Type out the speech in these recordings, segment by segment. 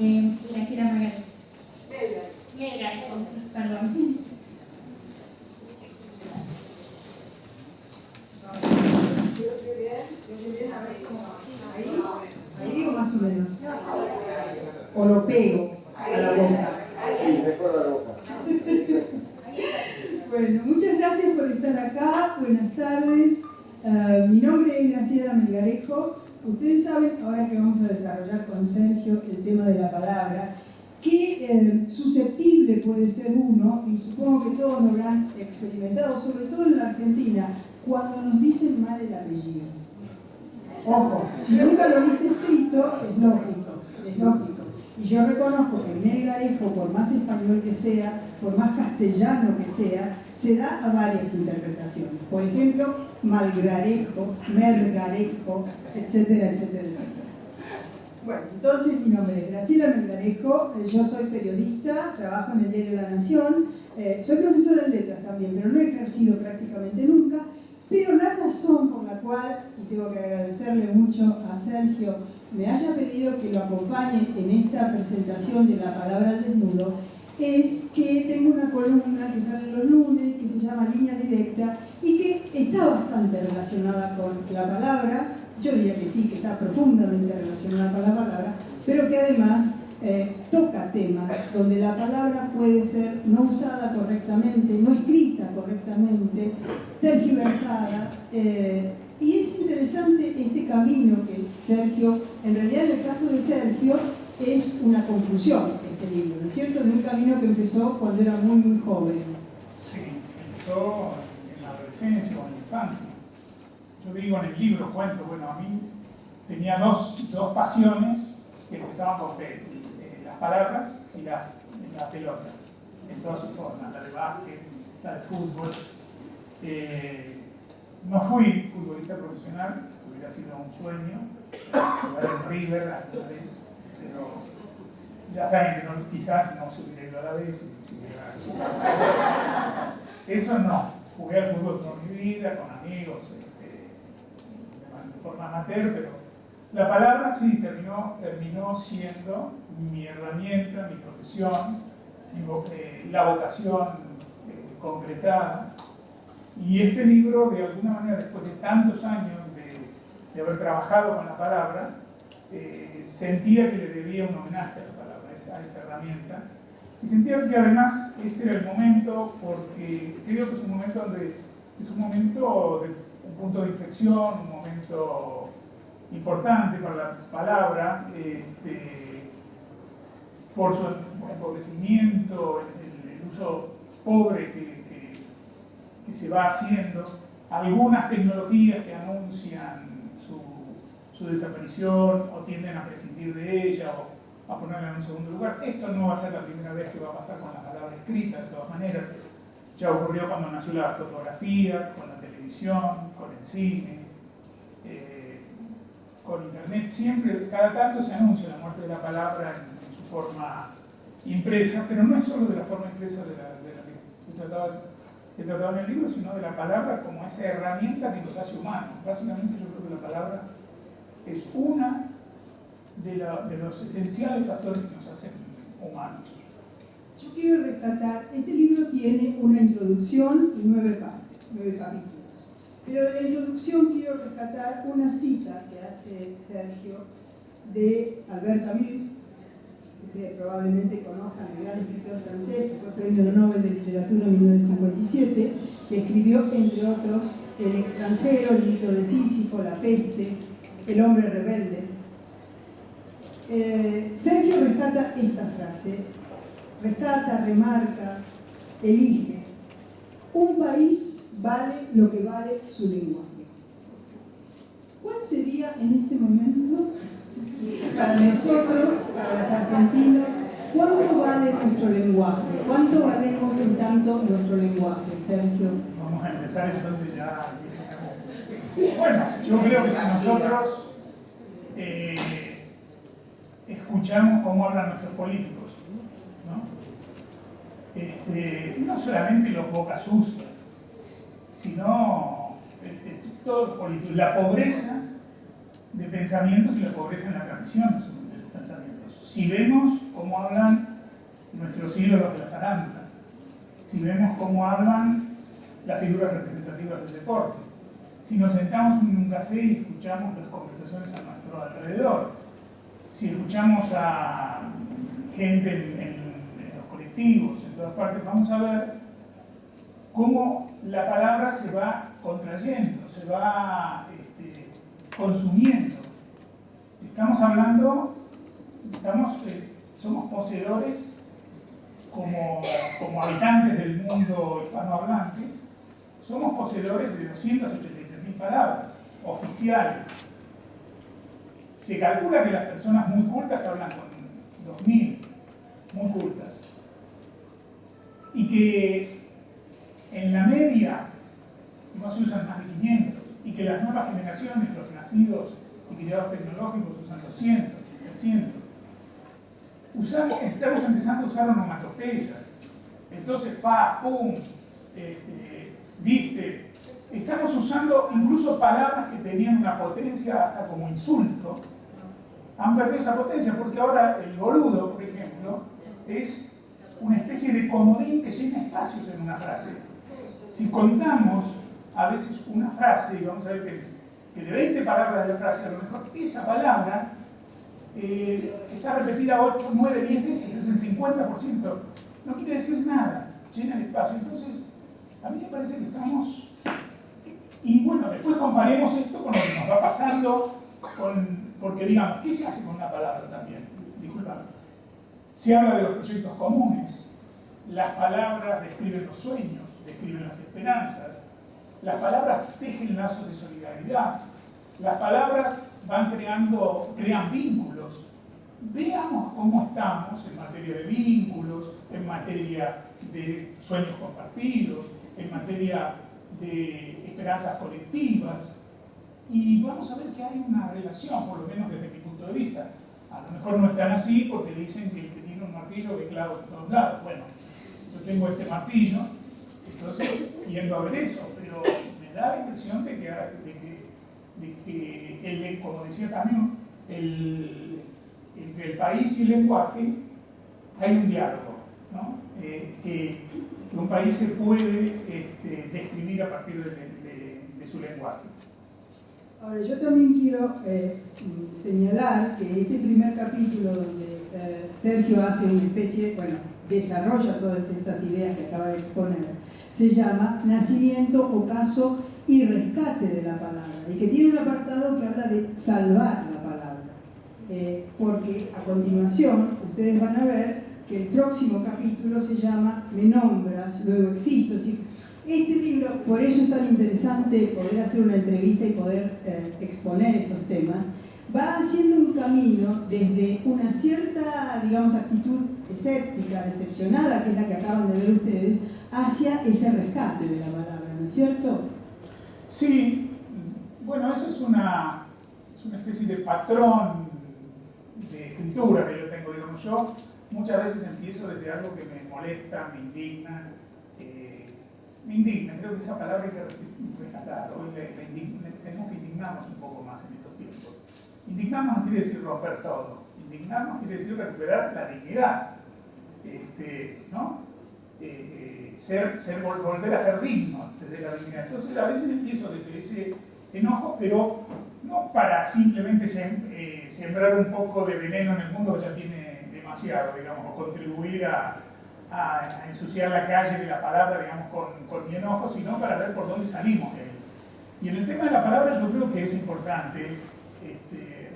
Graciela Melgarejo. Melgarejo, perdón. ¿Se oye bien? ¿Se oye bien? A ver, ¿cómo va? ¿Ahí o más o menos? ¿O lo pego a la boca? Sí, mejor a la boca. Bueno, muchas gracias por estar acá. Buenas tardes. Mi nombre es Graciela Melgarejo. Ustedes saben, ahora que vamos a desarrollar con Sergio el tema de la palabra, qué susceptible puede ser uno, y supongo que todos lo habrán experimentado, sobre todo en la Argentina, cuando nos dicen mal el apellido. Ojo, si nunca lo viste escrito, es lógico, es lógico. Y yo reconozco que Melgarejo, por más español que sea, por más castellano que sea, se da a varias interpretaciones. Por ejemplo, Malgrarejo, Mergarejo, etcétera, etcétera, etcétera. Bueno, entonces mi nombre es Graciela Melgarejo, yo soy periodista, trabajo en el diario La Nación, soy profesora en letras también, pero no he ejercido prácticamente nunca. Pero la razón por la cual, y tengo que agradecerle mucho a Sergio, me haya pedido que lo acompañe en esta presentación de la palabra al desnudo, es que tengo una columna que sale los lunes, que se llama Línea Directa, y que está bastante relacionada con la palabra. Yo diría que sí, que está profundamente relacionada con la palabra, pero que además toca temas donde la palabra puede ser no usada correctamente, no escrita correctamente, tergiversada, y es interesante este camino que Sergio, en realidad en el caso de Sergio, es una conclusión este libro, ¿no es cierto?, de un camino que empezó cuando era muy, muy joven. Sí, empezó en la adolescencia o en la infancia. Yo digo en el libro, cuento, bueno, a mí tenía dos pasiones que empezaban con P, las palabras y la pelota, en todas sus formas, la de básquet, la de fútbol. No fui futbolista profesional, hubiera sido un sueño, jugar en River alguna vez, pero ya saben que no, quizás no se hubiera ido a la vez si hubiera... Eso no, jugué al fútbol toda mi vida, con amigos, de forma amateur, pero la palabra sí terminó siendo mi herramienta, mi profesión, la vocación concretada. Y este libro, de alguna manera, después de tantos años de haber trabajado con la palabra, sentía que le debía un homenaje a la palabra, a esa herramienta. Y sentía que además este era el momento, porque creo que es un momento de un punto de inflexión, un momento importante para la palabra, por su empobrecimiento, el uso pobre que se va haciendo, algunas tecnologías que anuncian su desaparición o tienden a prescindir de ella o a ponerla en un segundo lugar. Esto no va a ser la primera vez que va a pasar con la palabra escrita, de todas maneras. Ya ocurrió cuando nació la fotografía, con la televisión, con el cine, con internet. Siempre, cada tanto se anuncia la muerte de la palabra en su forma impresa, pero no es solo de la forma impresa de la que trataba en el libro, sino de la palabra como esa herramienta que nos hace humanos. Básicamente yo creo que la palabra es una de los esenciales factores que nos hacen humanos. Yo quiero rescatar, este libro tiene una introducción y 9 partes, 9 capítulos. Pero de la introducción quiero rescatar una cita que hace Sergio de Albert Camus. Ustedes probablemente conozcan el gran escritor francés, que fue premio Nobel de Literatura en 1957, que escribió, entre otros, El extranjero, El grito de Sísifo, La peste, El hombre rebelde. Sergio rescata esta frase, rescata, remarca, elige: un país vale lo que vale su lenguaje. ¿Cuál sería en este momento, para nosotros, para los argentinos, cuánto vale nuestro lenguaje? ¿Cuánto valemos en tanto nuestro lenguaje, Sergio? Vamos a empezar entonces ya. Bueno, yo creo que si nosotros escuchamos cómo hablan nuestros políticos, no solamente los bocas sucias, sino todos los políticos, la pobreza de pensamientos y la pobreza en la transmisión de sus pensamientos. si vemos cómo hablan nuestros ídolos de la farándula, si vemos cómo hablan las figuras representativas del deporte, si nos sentamos en un café y escuchamos las conversaciones a nuestro alrededor, si escuchamos a gente en los colectivos, en todas partes, vamos a ver cómo la palabra se va contrayendo, se va consumiendo. Estamos hablando, somos poseedores como habitantes del mundo hispanohablante, somos poseedores de 283.000 palabras oficiales. Se calcula que las personas muy cultas hablan con 2.000, muy cultas. Y que en la media no se usan más de 500. Y que las nuevas generaciones, los nacidos y criados tecnológicos, usan 200, 300. Estamos empezando a usar onomatopeyas. Entonces, fa, pum, viste. Estamos usando incluso palabras que tenían una potencia hasta como insulto. Han perdido esa potencia porque ahora el boludo, por ejemplo, es una especie de comodín que llena espacios en una frase. Si contamos a veces una frase, y vamos a ver que de 20 palabras de la frase, a lo mejor esa palabra está repetida 8, 9, 10 veces, es el 50%. No quiere decir nada, llena el espacio. Entonces, a mí me parece que estamos... Y bueno, después comparemos esto con lo que nos va pasando, porque digamos, ¿qué se hace con una palabra también? Disculpame. Se habla de los proyectos comunes. Las palabras describen los sueños, describen las esperanzas. Las palabras tejen lazos de solidaridad. Las palabras crean vínculos. Veamos cómo estamos en materia de vínculos, en materia de sueños compartidos, en materia de esperanzas colectivas. Y vamos a ver que hay una relación, por lo menos desde mi punto de vista. A lo mejor no es tan así porque dicen que el que tiene un martillo ve clavos en todos lados. Bueno, yo tengo este martillo, entonces tiendo a ver eso, pero me da la impresión de que como decía también, entre el país y el lenguaje hay un diálogo, ¿no? Que un país se puede describir a partir de su lenguaje. Ahora, yo también quiero señalar que este primer capítulo donde Sergio hace una especie, desarrolla todas estas ideas que acaba de exponer, se llama Nacimiento, Ocaso y Rescate de la Palabra, y que tiene un apartado que habla de salvar la palabra, porque a continuación ustedes van a ver que el próximo capítulo se llama Me nombras, luego existo. Es decir, este libro, por eso es tan interesante poder hacer una entrevista y poder exponer estos temas, va haciendo un camino desde una cierta, digamos, actitud escéptica, decepcionada, que es la que acaban de ver ustedes, hacia ese rescate de la palabra, ¿no es cierto? Sí, bueno, eso es una especie de patrón de escritura que yo tengo, digamos. Yo muchas veces empiezo desde algo que me molesta, me indigna, creo que esa palabra hay que rescatar. Hoy tenemos que indignarnos un poco más en estos tiempos. Indignarnos no quiere decir romper todo, indignarnos quiere decir recuperar la dignidad, ¿no? Volver a ser digno desde la dignidad. Entonces a veces empiezo desde ese enojo, pero no para simplemente sembrar un poco de veneno en el mundo que ya tiene demasiado, digamos, o contribuir a ensuciar la calle de la palabra, digamos, con mi enojo, sino para ver por dónde salimos de él. Y en el tema de la palabra yo creo que es importante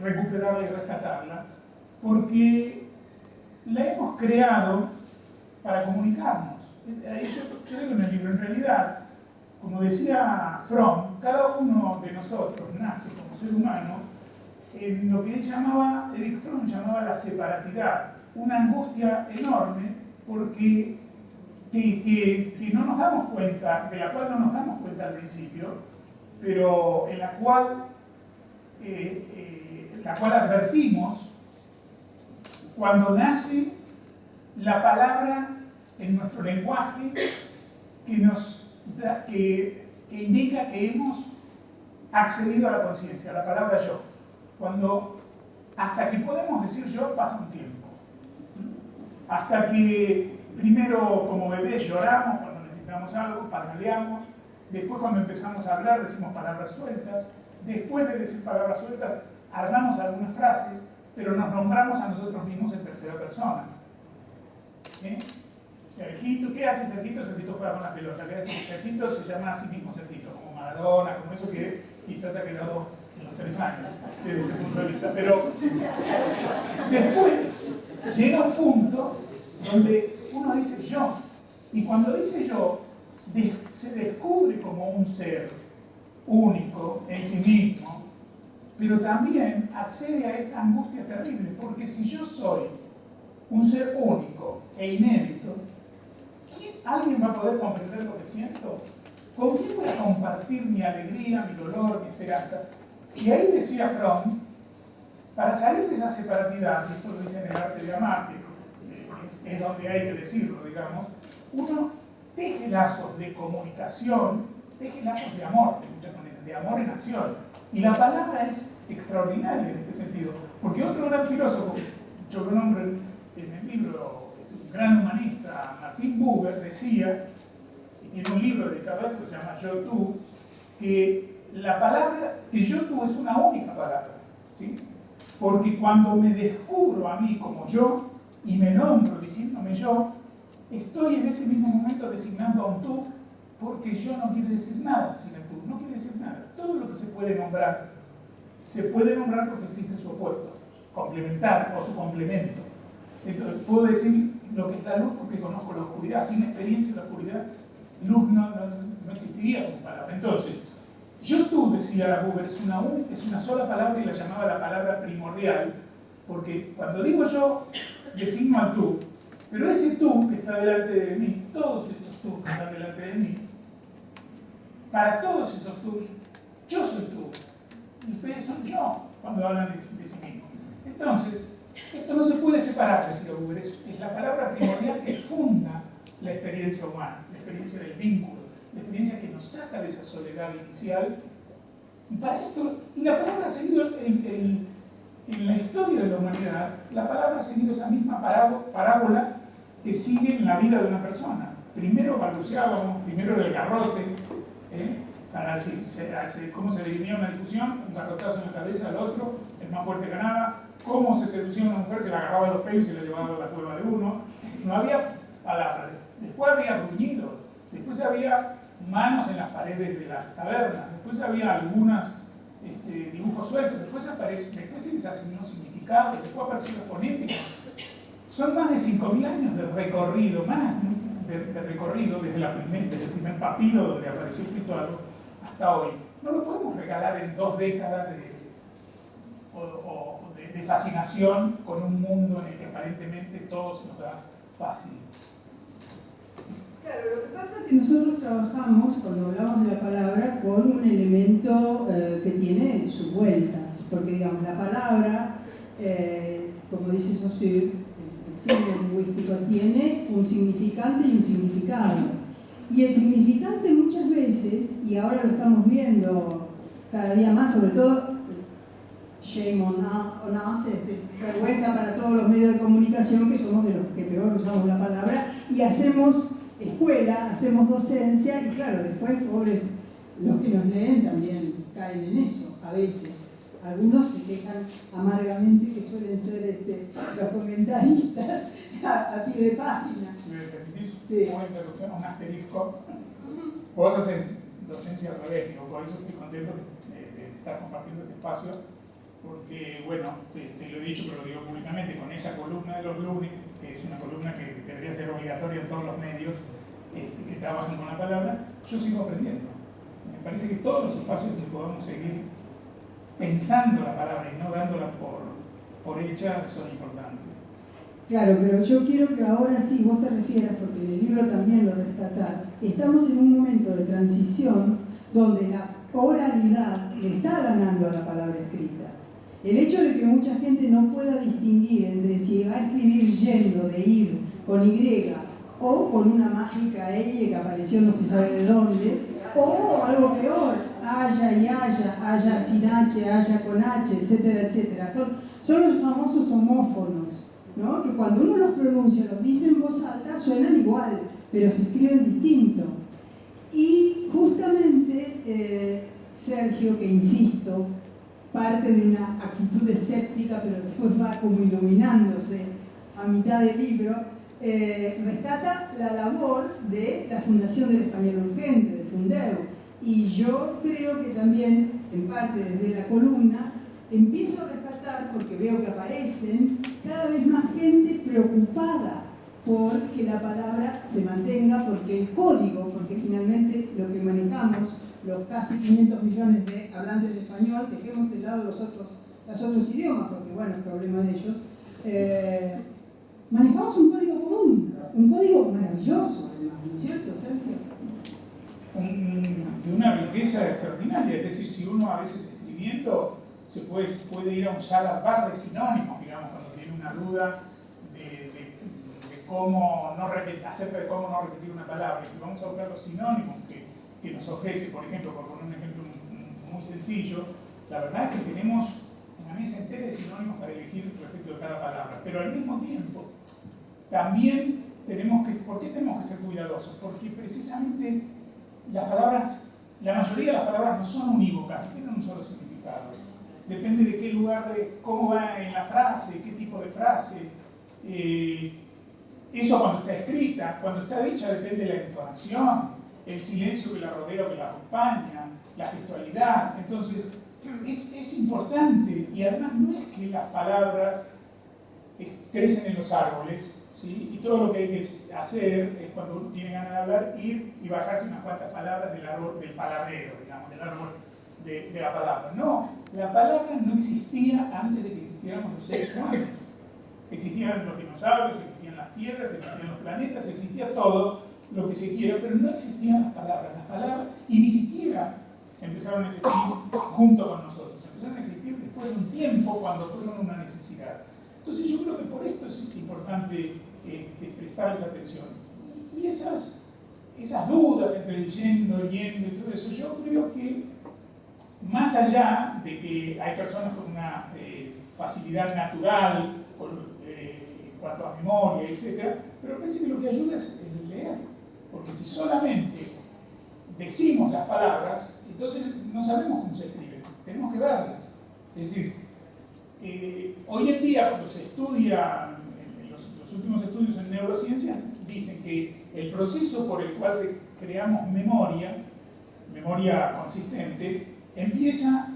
recuperarla y rescatarla, porque la hemos creado para comunicarnos. Yo digo en el libro, en realidad, como decía Fromm, cada uno de nosotros nace como ser humano en lo que Erich Fromm llamaba la separatidad, una angustia enorme porque que no nos damos cuenta, de la cual no nos damos cuenta al principio, pero en la cual advertimos cuando nace la palabra en nuestro lenguaje que indica que hemos accedido a la conciencia, a la palabra yo. Hasta que podemos decir yo pasa un tiempo. Hasta que primero como bebés lloramos cuando necesitamos algo, pataleamos, después cuando empezamos a hablar decimos palabras sueltas, después de decir palabras sueltas armamos algunas frases, pero nos nombramos a nosotros mismos en tercera persona. Sergito, ¿qué hace Sergito? Sergito juega con la pelota. ¿Qué hace Sergito? Se llama a sí mismo Sergito, como Maradona, como eso que quizás ha quedado en los 3 años, desde este punto de vista. Pero después llega un punto donde uno dice yo, y cuando dice yo, se descubre como un ser único en sí mismo, pero también accede a esta angustia terrible, porque si yo soy un ser único e inédito, ¿alguien va a poder comprender lo que siento? ¿Con quién voy a compartir mi alegría, mi dolor, mi esperanza? Y ahí decía Fromm, para salir de esa separatidad, y esto lo dice en el arte de amar, que es donde hay que decirlo, digamos, uno teje lazos de comunicación, teje lazos de amor, de muchas maneras, de amor en acción. Y la palabra es extraordinaria en este sentido, porque otro gran filósofo, yo lo nombro en el libro, un gran humanista, Martin Buber, decía, y tiene un libro dedicado a esto que se llama Yo-Tú, que la palabra, que Yo-Tú es una única palabra, ¿sí? Porque cuando me descubro a mí como yo, y me nombro diciéndome yo, estoy en ese mismo momento designando a un tú, porque yo no quiere decir nada sin el tú, no quiere decir nada. Todo lo que se puede nombrar porque existe su opuesto, complementar o su complemento. Entonces, puedo decir lo que es la luz porque conozco la oscuridad. Sin experiencia de la oscuridad, luz no existiría como palabra. Entonces, yo-tú, decía Buber, es una sola palabra y la llamaba la palabra primordial, porque cuando digo yo, designo al tú, pero ese tú que está delante de mí, todos estos tú que están delante de mí, para todos esos tú, yo soy tú, y ustedes son yo, cuando hablan de sí mismos. Entonces, esto no se puede separar, decía Buber, es la palabra primordial que funda la experiencia humana, la experiencia del vínculo, la experiencia que nos saca de esa soledad inicial. Y para esto, y la palabra ha seguido en la historia de la humanidad, la palabra ha seguido esa misma parábola que sigue en la vida de una persona. Primero balbuceábamos, primero era el garrote, para cómo se dirimía una discusión, un garrotazo en la cabeza al otro, el más fuerte ganaba. Cómo se seducía a una mujer, se la agarraba los pelos y se la llevaba a la cueva de uno. No había palabras. Después había gruñidos, después había manos en las paredes de las cavernas, después había algunos dibujos sueltos, después se les asignó significado, después apareció la fonética. Son más de 5.000 años de recorrido, de recorrido desde el primer papiro donde apareció escrito algo hasta hoy. No lo podemos regalar en 2 décadas de fascinación con un mundo en el que aparentemente todo se nos da fácil. Claro, lo que pasa es que nosotros trabajamos, cuando hablamos de la palabra, con un elemento que tiene sus vueltas, porque digamos, la palabra, como dice Saussure, el signo lingüístico tiene un significante y un significado. Y el significante muchas veces, y ahora lo estamos viendo cada día más, sobre todo, shame on us, vergüenza para todos los medios de comunicación, que somos de los que peor usamos la palabra, y hacemos escuela, hacemos docencia, y claro, después, pobres, los que nos leen también caen en eso, a veces. Algunos se quejan amargamente, que suelen ser los comentaristas a pie de página. Si me permitís, sí. Una interrupción, un asterisco. Vos haces docencia al revés, digo, por eso estoy contento de estar compartiendo este espacio, porque, bueno, te lo he dicho, pero lo digo públicamente, con esa columna de los lunes, que es una columna que debería ser obligatoria en todos los medios que trabajan con la palabra, yo sigo aprendiendo. Me parece que todos los espacios que podamos seguir pensando la palabra y no dándola por hecha son importantes. Claro, pero yo quiero que ahora sí vos te refieras, porque en el libro también lo rescatás. Estamos en un momento de transición donde la oralidad le está ganando a la palabra escrita. El hecho de que mucha gente no pueda distinguir entre si va a escribir yendo, de ir, con Y, o con una mágica L que apareció no se sabe de dónde, o algo peor, haya y haya sin H, haya con H, etcétera, etcétera. Son los famosos homófonos. ¿no? Que cuando uno los pronuncia, los dice en voz alta, suenan igual, pero se escriben distinto. Y justamente Sergio, que insisto, parte de una actitud escéptica, pero después va como iluminándose a mitad del libro, rescata la labor de la Fundación del Español Urgente, de Fundeu. Y yo creo que también, en parte desde la columna, empiezo a rescatar, porque veo que aparecen cada vez más gente preocupada por que la palabra se mantenga, porque el código, porque finalmente lo que manejamos, los casi 500 millones de hablantes de español, dejemos de lado los otros idiomas, porque bueno, es problema de ellos, manejamos un código común, un código maravilloso, además, ¿no es cierto, Sergio? De una riqueza extraordinaria, es decir, si uno a veces escribiendo se puede ir a un salad-bar de sinónimos, digamos, cuando tiene una duda de cómo no repetir, acerca de cómo no repetir una palabra. Y si vamos a buscar los sinónimos que nos ofrece, por ejemplo, por poner un ejemplo muy sencillo, la verdad es que tenemos una mesa entera de sinónimos para elegir respecto de cada palabra, pero al mismo tiempo también ¿por qué tenemos que ser cuidadosos? Porque precisamente las palabras, la mayoría de las palabras no son unívocas, no tienen un solo significado. Depende de qué lugar, de cómo va en la frase, qué tipo de frase. Eso cuando está escrita, cuando está dicha depende de la entonación, el silencio que la rodea o que la acompaña, la gestualidad. Entonces, es importante, y además no es que las palabras crecen en los árboles, ¿sí? Y todo lo que hay que hacer es cuando uno tiene ganas de hablar, ir y bajarse unas cuantas palabras del árbol, del palabrero, digamos, del árbol de la palabra. No, la palabra no existía antes de que existiéramos los seres humanos. Existían los dinosaurios, existían las piedras, existían los planetas, existía todo lo que se quiera, pero no existían las palabras, y ni siquiera empezaron a existir junto con nosotros, empezaron a existir después de un tiempo cuando fueron una necesidad. Entonces yo creo que por esto es importante prestarles atención. Y esas dudas entre el yendo y todo eso, yo creo que más allá de que hay personas con una facilidad natural en cuanto a memoria, etc., pero parece que lo que ayuda es el leer, porque si solamente decimos las palabras, entonces no sabemos cómo se escriben, tenemos que verlas. Es decir, hoy en día cuando se estudia, los últimos estudios en neurociencia dicen que el proceso por el cual creamos memoria consistente, empieza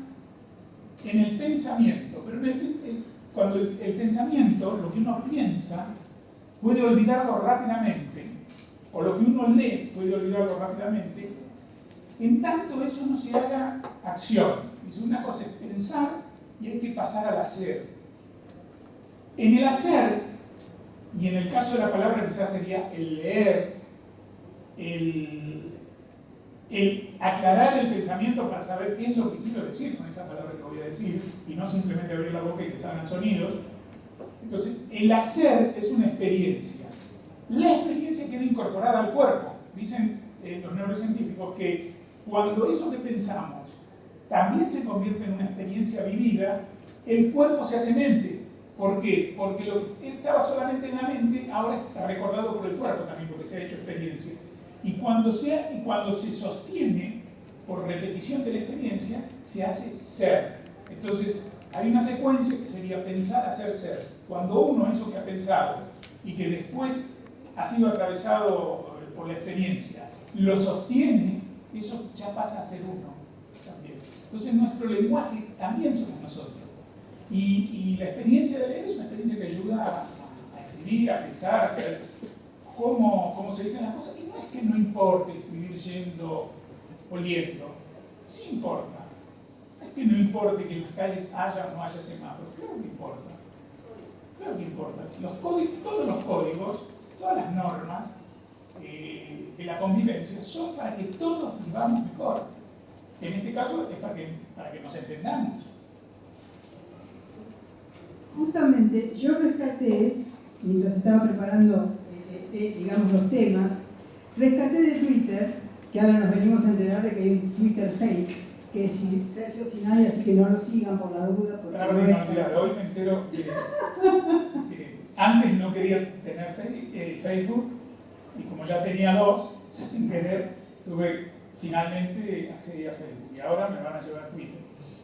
en el pensamiento, pero cuando el pensamiento, lo que uno piensa, puede olvidarlo rápidamente, o lo que uno lee puede olvidarlo rápidamente, en tanto eso no se haga acción. Dice, una cosa es pensar y hay que pasar al hacer. En el hacer, y en el caso de la palabra quizás sería el leer, el aclarar el pensamiento para saber qué es lo que quiero decir con esa palabra que voy a decir, y no simplemente abrir la boca y que salgan sonidos. Entonces, el hacer es una experiencia. La experiencia queda incorporada al cuerpo. Dicen los neurocientíficos que cuando eso que pensamos también se convierte en una experiencia vivida, el cuerpo se hace mente. ¿Por qué? Porque lo que estaba solamente en la mente ahora está recordado por el cuerpo también, porque se ha hecho experiencia. Y cuando se sostiene por repetición de la experiencia, se hace ser. Entonces, hay una secuencia que sería pensar, hacer, ser. Cuando uno, eso que ha pensado y que después ha sido atravesado por la experiencia, lo sostiene, eso ya pasa a ser uno también. Entonces, nuestro lenguaje también somos nosotros. Y la experiencia de leer es una experiencia que ayuda a escribir, a pensar, a saber cómo se dicen las cosas. Y no es que no importe escribir yendo o yendo, sí importa. No es que no importe que en las calles haya o no haya semáforos, claro que importa. Claro que importa. Todos los códigos, todas las normas de la convivencia son para que todos vivamos mejor. En este caso es para que nos entendamos. Justamente yo rescaté, mientras estaba preparando digamos los temas, rescaté de Twitter, que ahora nos venimos a enterar de que hay un Twitter fake, que es Sergio Sinay, así que no lo sigan por la duda. Porque claro, no hoy me entero que antes no quería tener Facebook, y como ya tenía dos, sin querer, finalmente accedí a Facebook, y ahora me van a llevar a Twitter.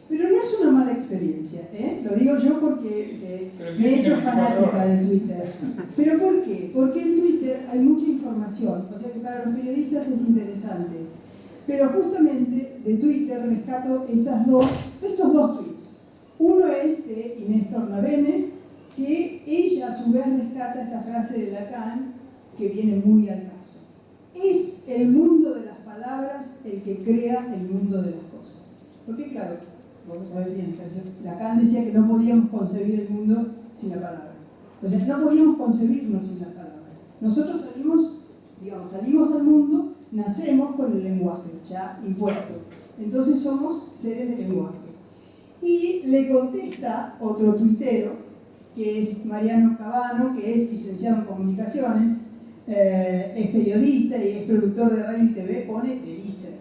Pero no es una mala experiencia, ¿eh? Lo digo yo porque me he hecho fanática de Twitter. ¿Pero por qué? Porque en Twitter hay mucha información, o sea que para los periodistas es interesante. Pero justamente de Twitter rescato estos dos tweets. Uno es de Inés Tornavene, que ella a su vez rescata esta frase de Lacan que viene muy al caso. Es el mundo de las palabras el que crea el mundo de las cosas. Porque claro, vos sabés bien, Sergio, Lacan decía que no podíamos concebir el mundo sin la palabra. O sea, no podíamos concebirnos sin la palabra. Nosotros salimos al mundo, nacemos con el lenguaje ya impuesto. Entonces somos seres de lenguaje. Y le contesta otro tuitero, que es Mariano Cabano, que es licenciado en comunicaciones, es periodista y es productor de radio y TV, pone el ISER.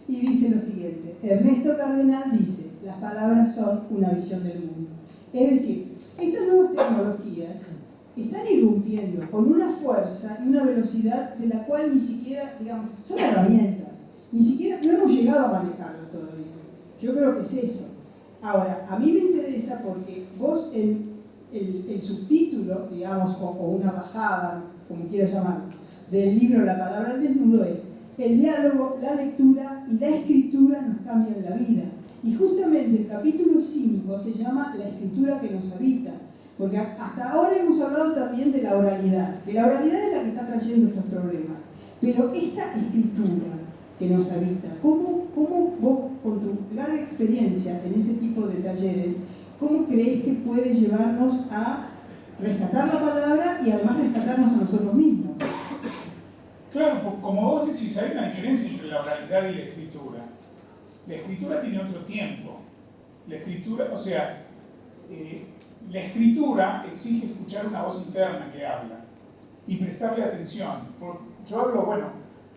Y dice lo siguiente: Ernesto Cardenal dice, las palabras son una visión del mundo. Es decir, estas nuevas tecnologías están irrumpiendo con una fuerza y una velocidad de la cual ni siquiera, digamos, son herramientas, ni siquiera no hemos llegado a manejarlas todavía. Yo creo que es eso. Ahora, a mí me interesa porque vos el subtítulo, digamos, o una bajada, como quieras llamarlo, del libro La palabra al desnudo es: el diálogo, la lectura y la escritura nos cambian la vida. Y justamente el capítulo 5 se llama La escritura que nos habita. Porque hasta ahora hemos hablado también de la oralidad. Que la oralidad es la que está trayendo estos problemas. Pero esta escritura que nos habita, ¿cómo vos, con tu larga experiencia en ese tipo de talleres, cómo crees que puede llevarnos a rescatar la palabra y además rescatarnos a nosotros mismos? Claro, como vos decís, hay una diferencia entre la oralidad y la escritura. La escritura tiene otro tiempo. La escritura, la escritura exige escuchar una voz interna que habla y prestarle atención. Yo hablo,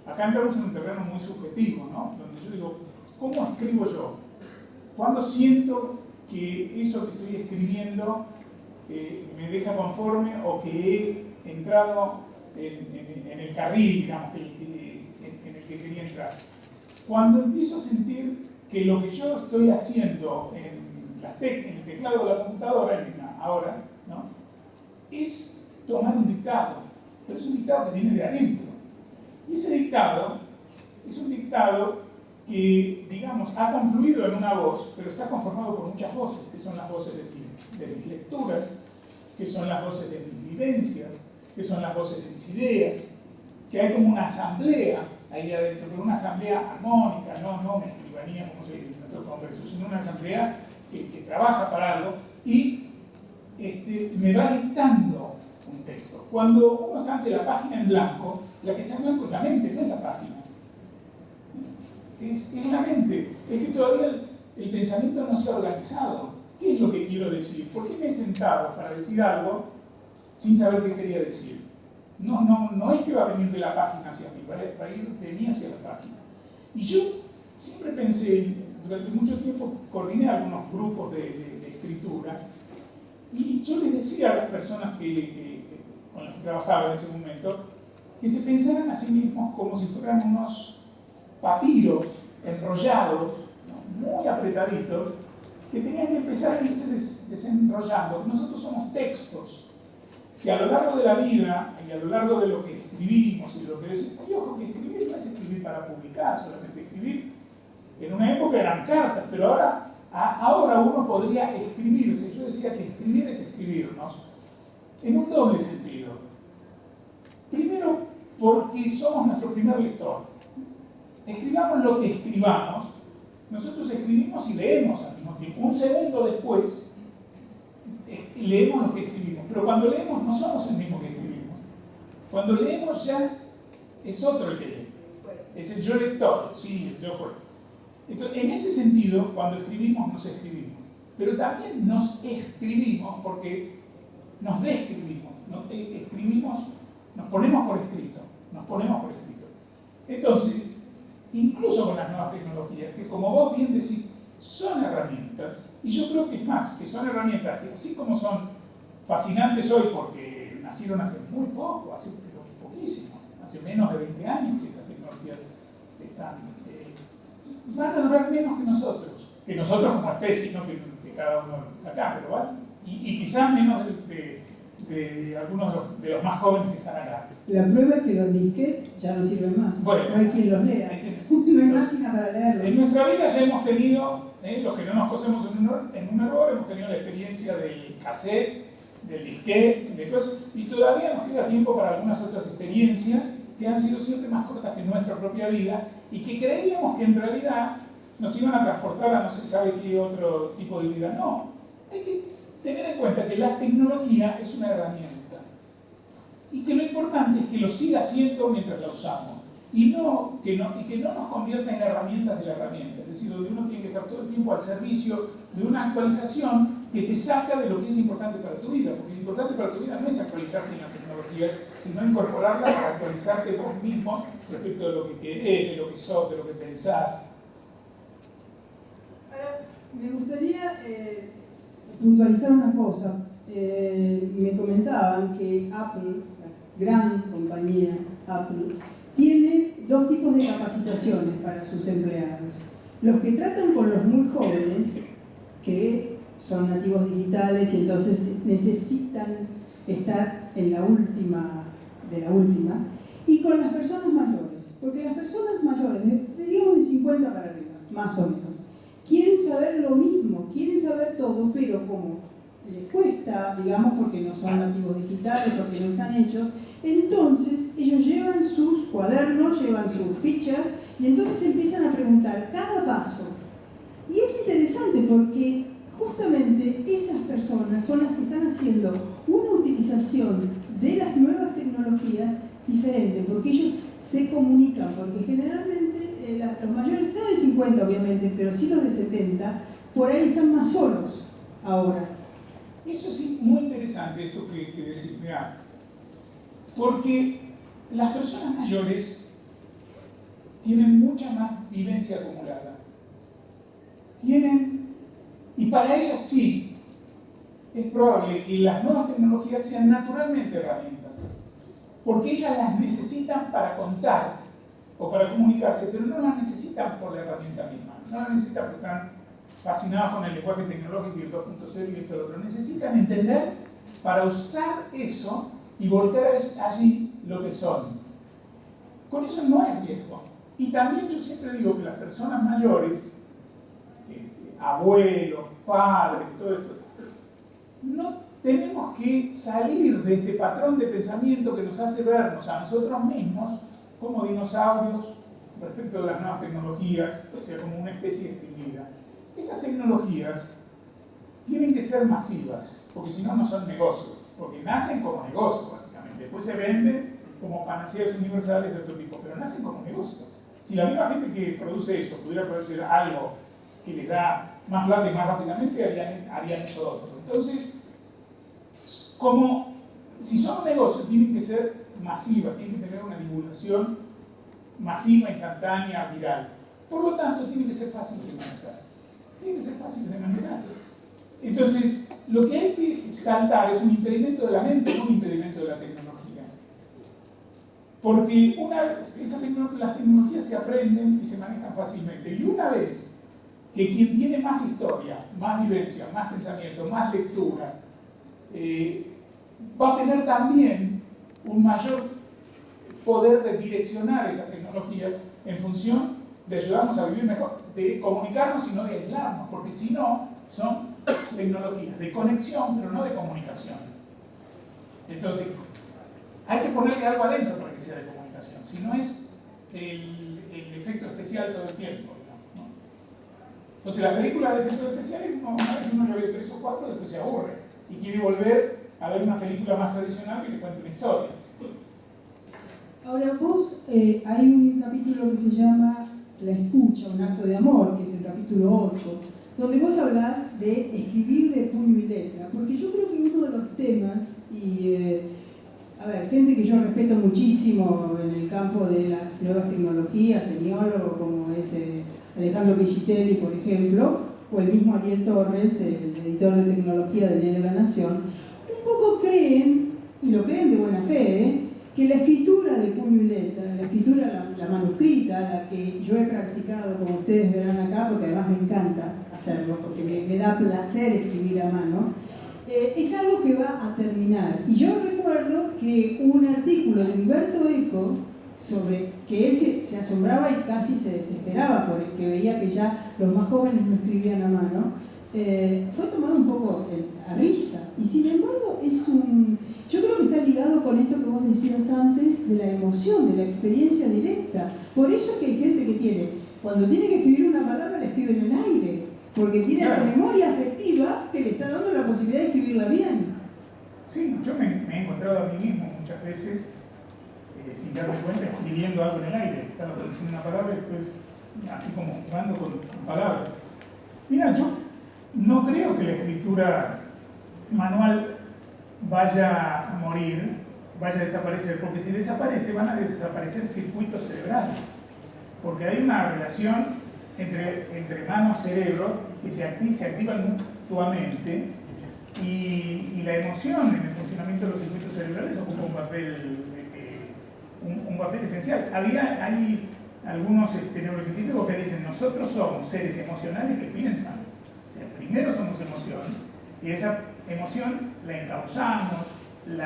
acá entramos en un terreno muy subjetivo, ¿no? Donde yo digo, ¿cómo escribo yo? ¿Cuándo siento que eso que estoy escribiendo me deja conforme o que he entrado en el carril, digamos, en el que quería entrar? Cuando empiezo a sentir que lo que yo estoy haciendo en el teclado de la computadora, ahora, ¿no?, es tomar un dictado, pero es un dictado que viene de adentro. Y ese dictado es un dictado que, digamos, ha confluido en una voz, pero está conformado por muchas voces, que son las voces de mis lecturas, que son las voces de mis vivencias, que son las voces de mis ideas, que hay como una asamblea ahí adentro, pero una asamblea armónica, no una escribanía como se dice en nuestro congreso, sino una asamblea que trabaja para algo y me va dictando un texto. Cuando uno está ante la página en blanco, la que está en blanco es la mente, no es la página. Es la mente. Es que todavía el pensamiento no se ha organizado. ¿Qué es lo que quiero decir? ¿Por qué me he sentado para decir algo sin saber qué quería decir? No es que va a venir de la página hacia mí, va a ir de mí hacia la página. Y yo siempre pensé, durante mucho tiempo coordiné algunos grupos de escritura, y yo les decía a las personas con las que trabajaba en ese momento, que se pensaran a sí mismos como si fueran unos papiros enrollados, ¿no?, muy apretaditos, que tenían que empezar a irse desenrollando. Nosotros somos textos que a lo largo de la vida y a lo largo de lo que escribimos y de lo que decimos, y ojo que escribir no es escribir para publicar, solamente escribir. En una época eran cartas, pero ahora uno podría escribirse. Yo decía que escribir es escribirnos en un doble sentido. Primero, porque somos nuestro primer lector. Escribamos lo que escribamos, nosotros escribimos y leemos al mismo tiempo. Un segundo después, leemos lo que escribimos. Pero cuando leemos no somos el mismo que escribimos. Cuando leemos ya es otro el que lee. Es el yo lector, sí, el yo juez. Entonces, en ese sentido, cuando escribimos, nos escribimos. Pero también nos escribimos porque nos describimos. Escribimos, nos ponemos por escrito. Entonces, incluso con las nuevas tecnologías, que como vos bien decís, son herramientas, y yo creo que es más, que son herramientas que así como son fascinantes hoy porque nacieron hace muy poco, hace poquísimo, hace menos de 20 años que estas tecnologías están, van a durar menos que nosotros como especie, no que cada uno acá, pero ¿vale? Y quizás menos de algunos de los más jóvenes que están acá. La prueba es que los disquetes ya no sirven más. Bueno, no hay quien los lea. No hay máquina para leerlos. En nuestra vida ya hemos tenido, los que no nos cosemos en un error, hemos tenido la experiencia del cassette, del disquete, de cosas, y todavía nos queda tiempo para algunas otras experiencias que han sido siempre más cortas que nuestra propia vida y que creíamos que en realidad nos iban a transportar a no se sabe qué otro tipo de vida. No, hay que tener en cuenta que la tecnología es una herramienta y que lo importante es que lo siga siendo mientras la usamos y que no nos convierta en herramientas de la herramienta, es decir, donde uno tiene que estar todo el tiempo al servicio de una actualización que te saca de lo que es importante para tu vida, porque lo importante para tu vida no es actualizarte en la tecnología, sino incorporarla para actualizarte vos mismo respecto de lo que querés, de lo que sos, de lo que pensás. Ahora, me gustaría puntualizar una cosa. Me comentaban que Apple, la gran compañía Apple, tiene dos tipos de capacitaciones para sus empleados. Los que tratan con los muy jóvenes, que son nativos digitales y entonces necesitan estar en la última de la última, y con las personas mayores, porque las personas mayores, digamos de 50 para arriba, más o menos, quieren saber lo mismo, quieren saber todo, pero como les cuesta, digamos, porque no son nativos digitales, porque no están hechos, entonces ellos llevan sus cuadernos, llevan sus fichas, y entonces empiezan a preguntar cada paso. Y es interesante porque justamente esas personas son las que están haciendo una utilización de las nuevas tecnologías diferente, porque ellos se comunican, porque generalmente los mayores, no de 50 obviamente, pero sí los de 70, por ahí están más solos ahora. Eso sí, muy interesante esto que decís, mirá, porque las personas mayores tienen mucha más vivencia acumulada. Y para ellas sí, es probable que las nuevas tecnologías sean naturalmente herramientas, porque ellas las necesitan para contar o para comunicarse, pero no las necesitan por la herramienta misma, no las necesitan porque están fascinados con el lenguaje tecnológico y el 2.0 y esto y lo otro. Necesitan entender para usar eso y volcar allí lo que son. Con eso no hay riesgo. Y también yo siempre digo que las personas mayores, abuelos, padres, todo esto, no tenemos que salir de este patrón de pensamiento que nos hace vernos a nosotros mismos como dinosaurios respecto de las nuevas tecnologías, o sea, como una especie extinguida. Esas tecnologías tienen que ser masivas, porque si no, no son negocios, porque nacen como negocio, básicamente. Después se venden como panaceas universales de otro tipo, pero nacen como negocio. Si la misma gente que produce eso pudiera producir algo que les da más plata y más rápidamente, harían eso otro. Entonces, como si son negocios, tienen que ser masivas, tienen que tener una divulgación masiva, instantánea, viral. Por lo tanto, tienen que ser fáciles de manejar. Tienen que ser fáciles de manejar. Entonces, lo que hay que saltar es un impedimento de la mente, no un impedimento de la tecnología. Porque las tecnologías se aprenden y se manejan fácilmente. Y una vez que quien tiene más historia, más vivencia, más pensamiento, más lectura, va a tener también un mayor poder de direccionar esa tecnología en función de ayudarnos a vivir mejor, de comunicarnos y no de aislarnos, porque si no, son tecnologías de conexión, pero no de comunicación. Entonces, hay que ponerle algo adentro para que sea de comunicación, si no es el efecto especial todo el tiempo. ¿No? Entonces, la película de efectos especiales, una vez uno ya ve 3 o 4, después se aburre y quiere volver a ver una película más tradicional que le cuente una historia. Ahora vos, hay un capítulo que se llama La escucha, un acto de amor, que es el capítulo 8, donde vos hablás de escribir de puño y letra, porque yo creo que uno de los temas, y gente que yo respeto muchísimo en el campo de las nuevas tecnologías, semiólogos como es Alejandro Pichitelli, por ejemplo, o el mismo Ariel Torres, el editor de tecnología del diario La Nación, un poco creen, y lo creen de buena fe, que la escritura de puño y letra, la escritura, la manuscrita, la que yo he practicado, como ustedes verán acá, porque además me encanta hacerlo, porque me da placer escribir a mano, es algo que va a terminar. Y yo recuerdo que hubo un artículo de Umberto Eco sobre que él se asombraba y casi se desesperaba porque veía que ya los más jóvenes no escribían a mano. Fue tomado un poco a risa, y sin embargo yo creo que está ligado con esto que vos decías antes de la emoción, de la experiencia directa. Por eso es que hay gente que cuando tiene que escribir una palabra, la escribe en el aire, porque tiene la memoria afectiva que le está dando la posibilidad de escribirla bien. Sí, yo me he encontrado a mí mismo muchas veces, sin darme cuenta, escribiendo algo en el aire. Estaba produciendo una palabra y después, así como jugando con palabras. Mira, yo no creo que la escritura manual vaya a morir, vaya a desaparecer, porque si desaparece van a desaparecer circuitos cerebrales, porque hay una relación entre mano-cerebro que se activan mutuamente, y la emoción en el funcionamiento de los circuitos cerebrales ocupa un papel esencial. Hay algunos neurocientíficos que dicen: nosotros somos seres emocionales que piensan. O sea, primero somos emoción, y esa emoción la encauzamos, le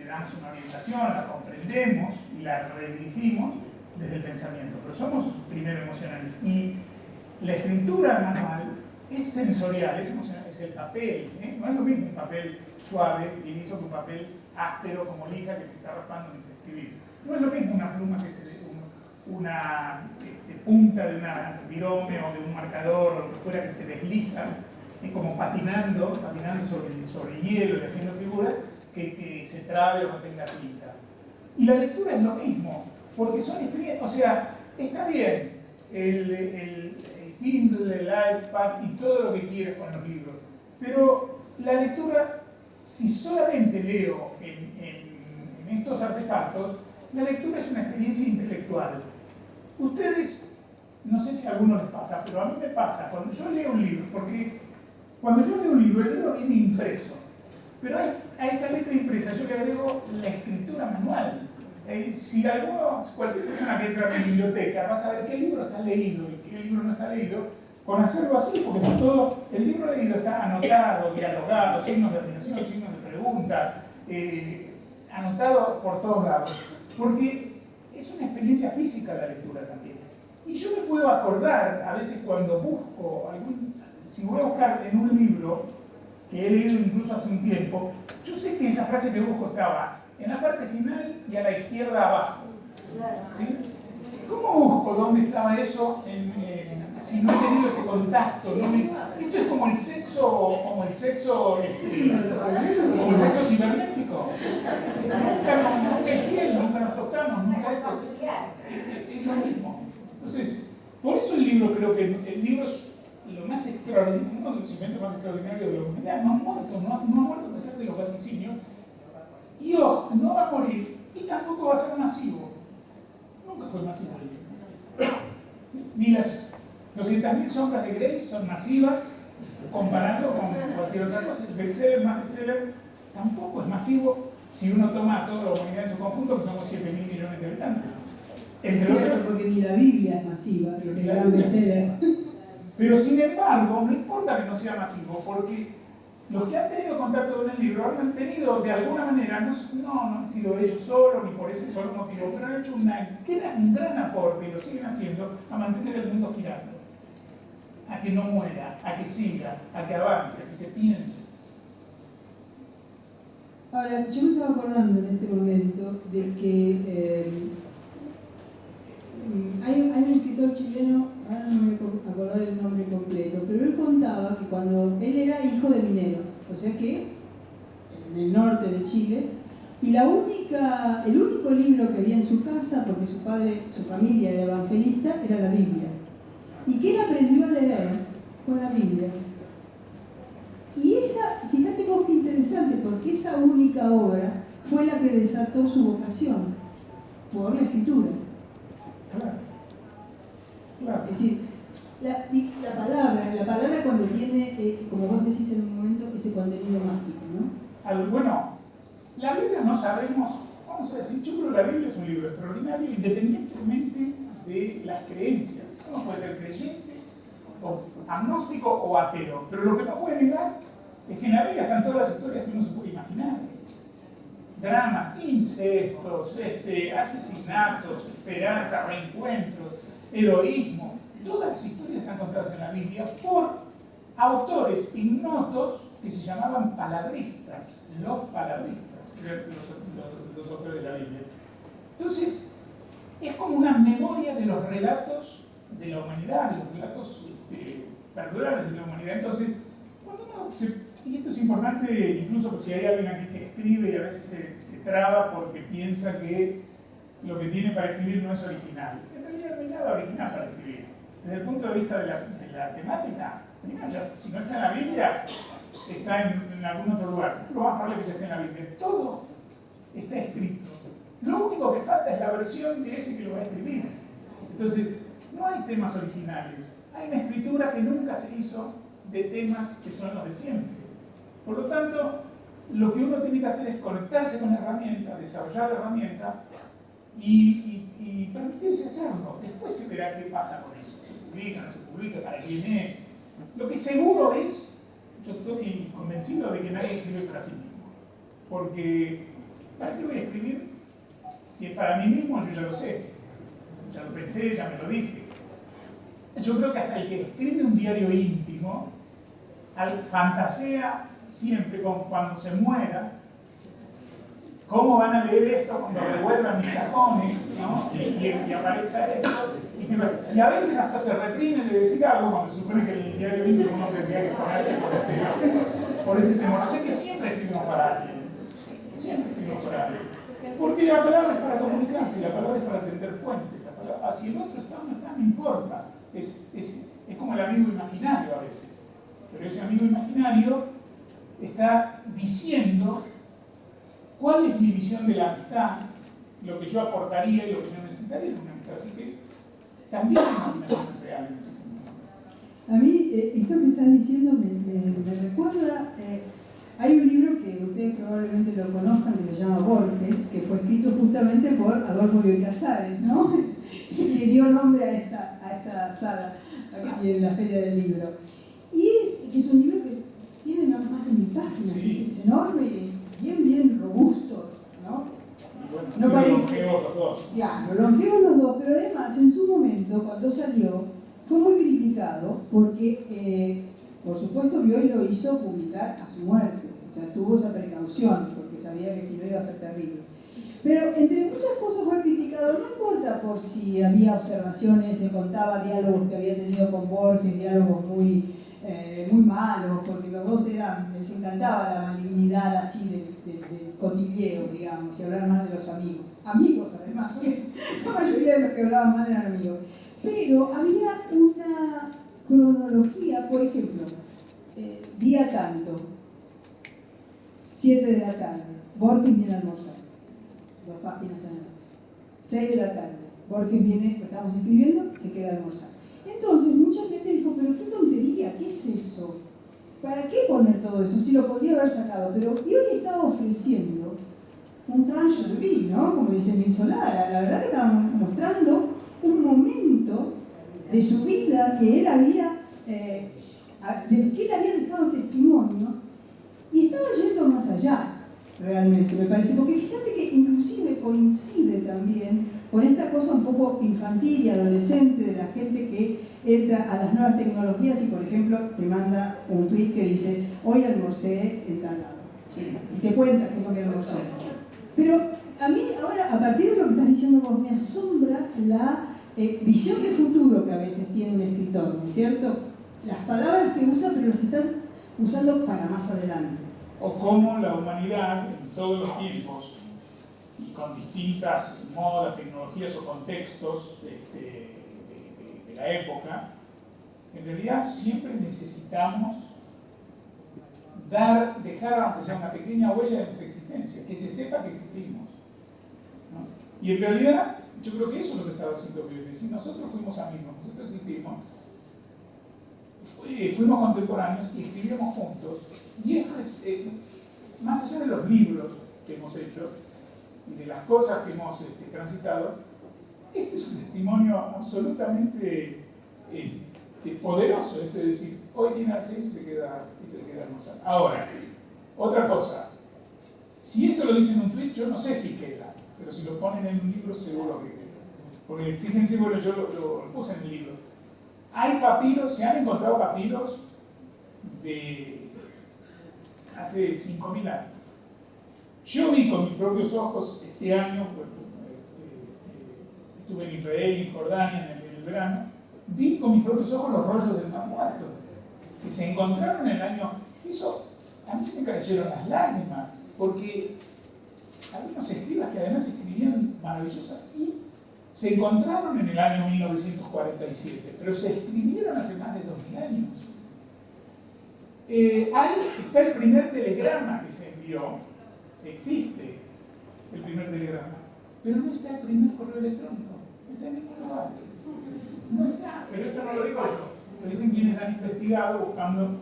damos una orientación, la comprendemos y la redirigimos desde el pensamiento. Pero somos primero emocionales. Y la escritura manual es sensorial, es emocional, es el papel. No es lo mismo un papel suave, liso, que un papel áspero como lija que te está raspando mientras escribís. No es lo mismo una pluma que una punta de una virome o de un marcador o lo que fuera que se desliza, como patinando sobre hielo y haciendo figuras, que se trabe o no tenga tinta. Y la lectura es lo mismo, porque son experiencias. O sea, está bien el Kindle, el iPad y todo lo que quieras con los libros, pero la lectura, si solamente leo en estos artefactos, la lectura es una experiencia intelectual. Ustedes, no sé si a algunos les pasa, pero a mí me pasa cuando yo leo un libro, porque cuando yo leo un libro, el libro viene impreso, pero a esta letra impresa yo le agrego la escritura manual. Si cualquier persona que entra en mi biblioteca va a saber qué libro está leído y qué libro no está leído, con hacerlo así, porque todo el libro leído está anotado, dialogado, signos de admiración, signos de pregunta, anotado por todos lados, porque es una experiencia física la lectura también. Y yo me puedo acordar, a veces cuando busco si voy a buscar en un libro que he leído incluso hace un tiempo, yo sé que esa frase que busco estaba en la parte final y a la izquierda abajo. ¿Sí? ¿Cómo busco dónde estaba eso si no he tenido ese contacto? Esto es como el sexo cibernético. Nunca es piel, nunca nos tocamos, nunca esto. Es lo mismo. Entonces, por eso el libro, creo que el libro es lo más extraordinario, uno de los inventos más extraordinarios de la humanidad. No ha muerto a pesar de los vaticinios. Y ojo, no va a morir y tampoco va a ser masivo. Nunca fue masivo el libro. Ni las 200.000 sombras de Grey son masivas comparando con cualquier otra cosa. El bestseller más bestseller tampoco es masivo si uno toma a toda la humanidad en su conjunto, que somos 7.000 millones de habitantes. Es cierto, porque ni la Biblia es masiva, que es el gran bestseller. Pero sin embargo, no importa que no sea masivo, porque los que han tenido contacto con el libro han mantenido de alguna manera, no han sido ellos solos ni por ese solo motivo, pero han hecho un gran aporte, y lo siguen haciendo, a mantener el mundo girando, a que no muera, a que siga, a que avance, a que se piense. Ahora, yo me estaba acordando en este momento de que hay un escritor chileno, ahora no me voy a acordar el nombre completo, pero él contaba que cuando él era hijo de minero, o sea que en el norte de Chile, y el único libro que había en su casa, porque su familia era evangelista, era la Biblia. Y que él aprendió a leer con la Biblia. Y fíjate vos qué interesante, porque esa única obra fue la que desató su vocación por la escritura. Claro. Es decir, la palabra cuando tiene, como vos decís en un momento, ese contenido mágico, ¿no? Bueno, la Biblia no sabemos, vamos a decir, yo creo que la Biblia es un libro extraordinario independientemente de las creencias. Uno puede ser creyente, o agnóstico o ateo, pero lo que no puede negar es que en la Biblia están todas las historias que uno se puede imaginar. Dramas, incestos, asesinatos, esperanza, reencuentros, heroísmo. Todas las historias están contadas en la Biblia por autores ignotos que se llamaban palabristas, los palabristas, los autores de la Biblia. Entonces, es como una memoria de los relatos de la humanidad, de los relatos perdurables de la humanidad. Entonces, cuando uno y esto es importante, incluso si hay alguien aquí que escribe y a veces se traba porque piensa que lo que tiene para escribir no es original. En realidad no hay nada original para escribir. Desde el punto de vista de la temática, primero, si no está en la Biblia, está en algún otro lugar. Lo más probable es que ya esté en la Biblia. Todo está escrito. Lo único que falta es la versión de ese que lo va a escribir. Entonces, no hay temas originales. Hay una escritura que nunca se hizo de temas que son los de siempre. Por lo tanto, lo que uno tiene que hacer es conectarse con la herramienta, desarrollar la herramienta y permitirse hacerlo. Después se verá qué pasa con eso. ¿Se publica, no se publica, para quién es? Lo que seguro es, yo estoy convencido de que nadie escribe para sí mismo. Porque, ¿para qué voy a escribir? Si es para mí mismo, yo ya lo sé. Ya lo pensé, ya me lo dije. Yo creo que hasta el que escribe un diario íntimo, fantasea siempre con cuando se muera, cómo van a leer esto cuando revuelvan mis cajones, ¿no? y aparezca esto. Y a veces hasta se reprime de decir algo cuando se supone que el diario íntimo no tendría que ponerse por ese temor. O sea que siempre escribimos para alguien. Siempre escribimos para alguien. Porque la palabra es para comunicarse, la palabra es para tender puentes. Si el otro está o no está, no importa. Es como el amigo imaginario a veces. Pero ese amigo imaginario está diciendo cuál es mi visión de la amistad, lo que yo aportaría y lo que yo necesitaría en una amistad. Así que también la imaginación es real en ese sentido. A mí, esto que están diciendo me recuerda, hay un libro que ustedes probablemente lo conozcan que se llama Borges, que fue escrito justamente por Adolfo Bioy Casares, ¿no? Y le dio nombre a esta sala aquí en la Feria del Libro. Y es un libro que tiene más de 1000 páginas, sí. Es enorme, es bien robusto, ¿no? Y bueno, no parece longevos los dos. Claro, longevos los dos, pero además en su momento, cuando salió, fue muy criticado porque, por supuesto, Bioy lo hizo publicar a su muerte, o sea, tuvo esa precaución, porque sabía que si no iba a ser terrible. Pero entre muchas cosas fue criticado, no importa por si había observaciones, se contaba diálogos que había tenido con Borges, diálogos muy malos, porque los dos les encantaba la malignidad así del cotilleo, digamos, y hablar mal de los amigos. Amigos, además, porque la mayoría de los que hablaban mal eran amigos. Pero había una cronología, por ejemplo, día tanto, 7 de la tarde, Borges viene a almorzar, 2 páginas adelante. 6 de la tarde, Borges viene, lo estamos escribiendo, se queda a almorzar. Entonces, mucha gente dijo, pero qué tontería, ¿qué es eso? ¿Para qué poner todo eso? Si lo podría haber sacado. Pero hoy estaba ofreciendo un tranche de vie, ¿no? Como dice Emile Zola, la verdad que estaba mostrando un momento de su vida que él había, del que él había dejado testimonio, y estaba yendo más allá, realmente, me parece, porque fíjate que inclusive coincide también con esta cosa un poco infantil y adolescente de la gente que entra a las nuevas tecnologías y, por ejemplo, te manda un tweet que dice, hoy almorcé en tal lado. Sí. Y te cuenta qué es lo que almorcé. Pero a mí ahora, a partir de lo que estás diciendo vos, me asombra la visión de futuro que a veces tiene un escritor, ¿no es cierto? Las palabras que usa, pero las estás usando para más adelante. O cómo la humanidad, en todos los tiempos, y con distintas modas, tecnologías o contextos de la época, en realidad siempre necesitamos dejar, aunque sea una pequeña huella de nuestra existencia, que se sepa que existimos, ¿no? Y en realidad, yo creo que eso es lo que estaba haciendo Bioy. Si nosotros fuimos amigos, nosotros existimos, fuimos contemporáneos y escribimos juntos. Y esto es, más allá de los libros que hemos hecho y de las cosas que hemos transitado, este es un testimonio absolutamente poderoso. Es decir, hoy tiene a 6 y se queda hermosa. Ahora, otra cosa, si esto lo dice en un tweet, yo no sé si queda, pero si lo ponen en un libro, seguro que queda. Porque fíjense, bueno, yo lo puse en el libro. Hay papiros, se han encontrado papiros de hace 5.000 años. Yo vi con mis propios ojos este año, estuve en Israel y en Jordania en el verano, vi con mis propios ojos los rollos del Mar Muerto, que se encontraron en el año. Eso, a mí se me cayeron las lágrimas, porque había unos escribas que además escribían maravillosas y se encontraron en el año 1947, pero se escribieron hace más de 2.000 años. Ahí está el primer telegrama que se envió, existe el primer telegrama, pero no está el primer correo electrónico, no está en ningún lugar. No está, pero esto no lo digo yo, lo dicen quienes han investigado buscando,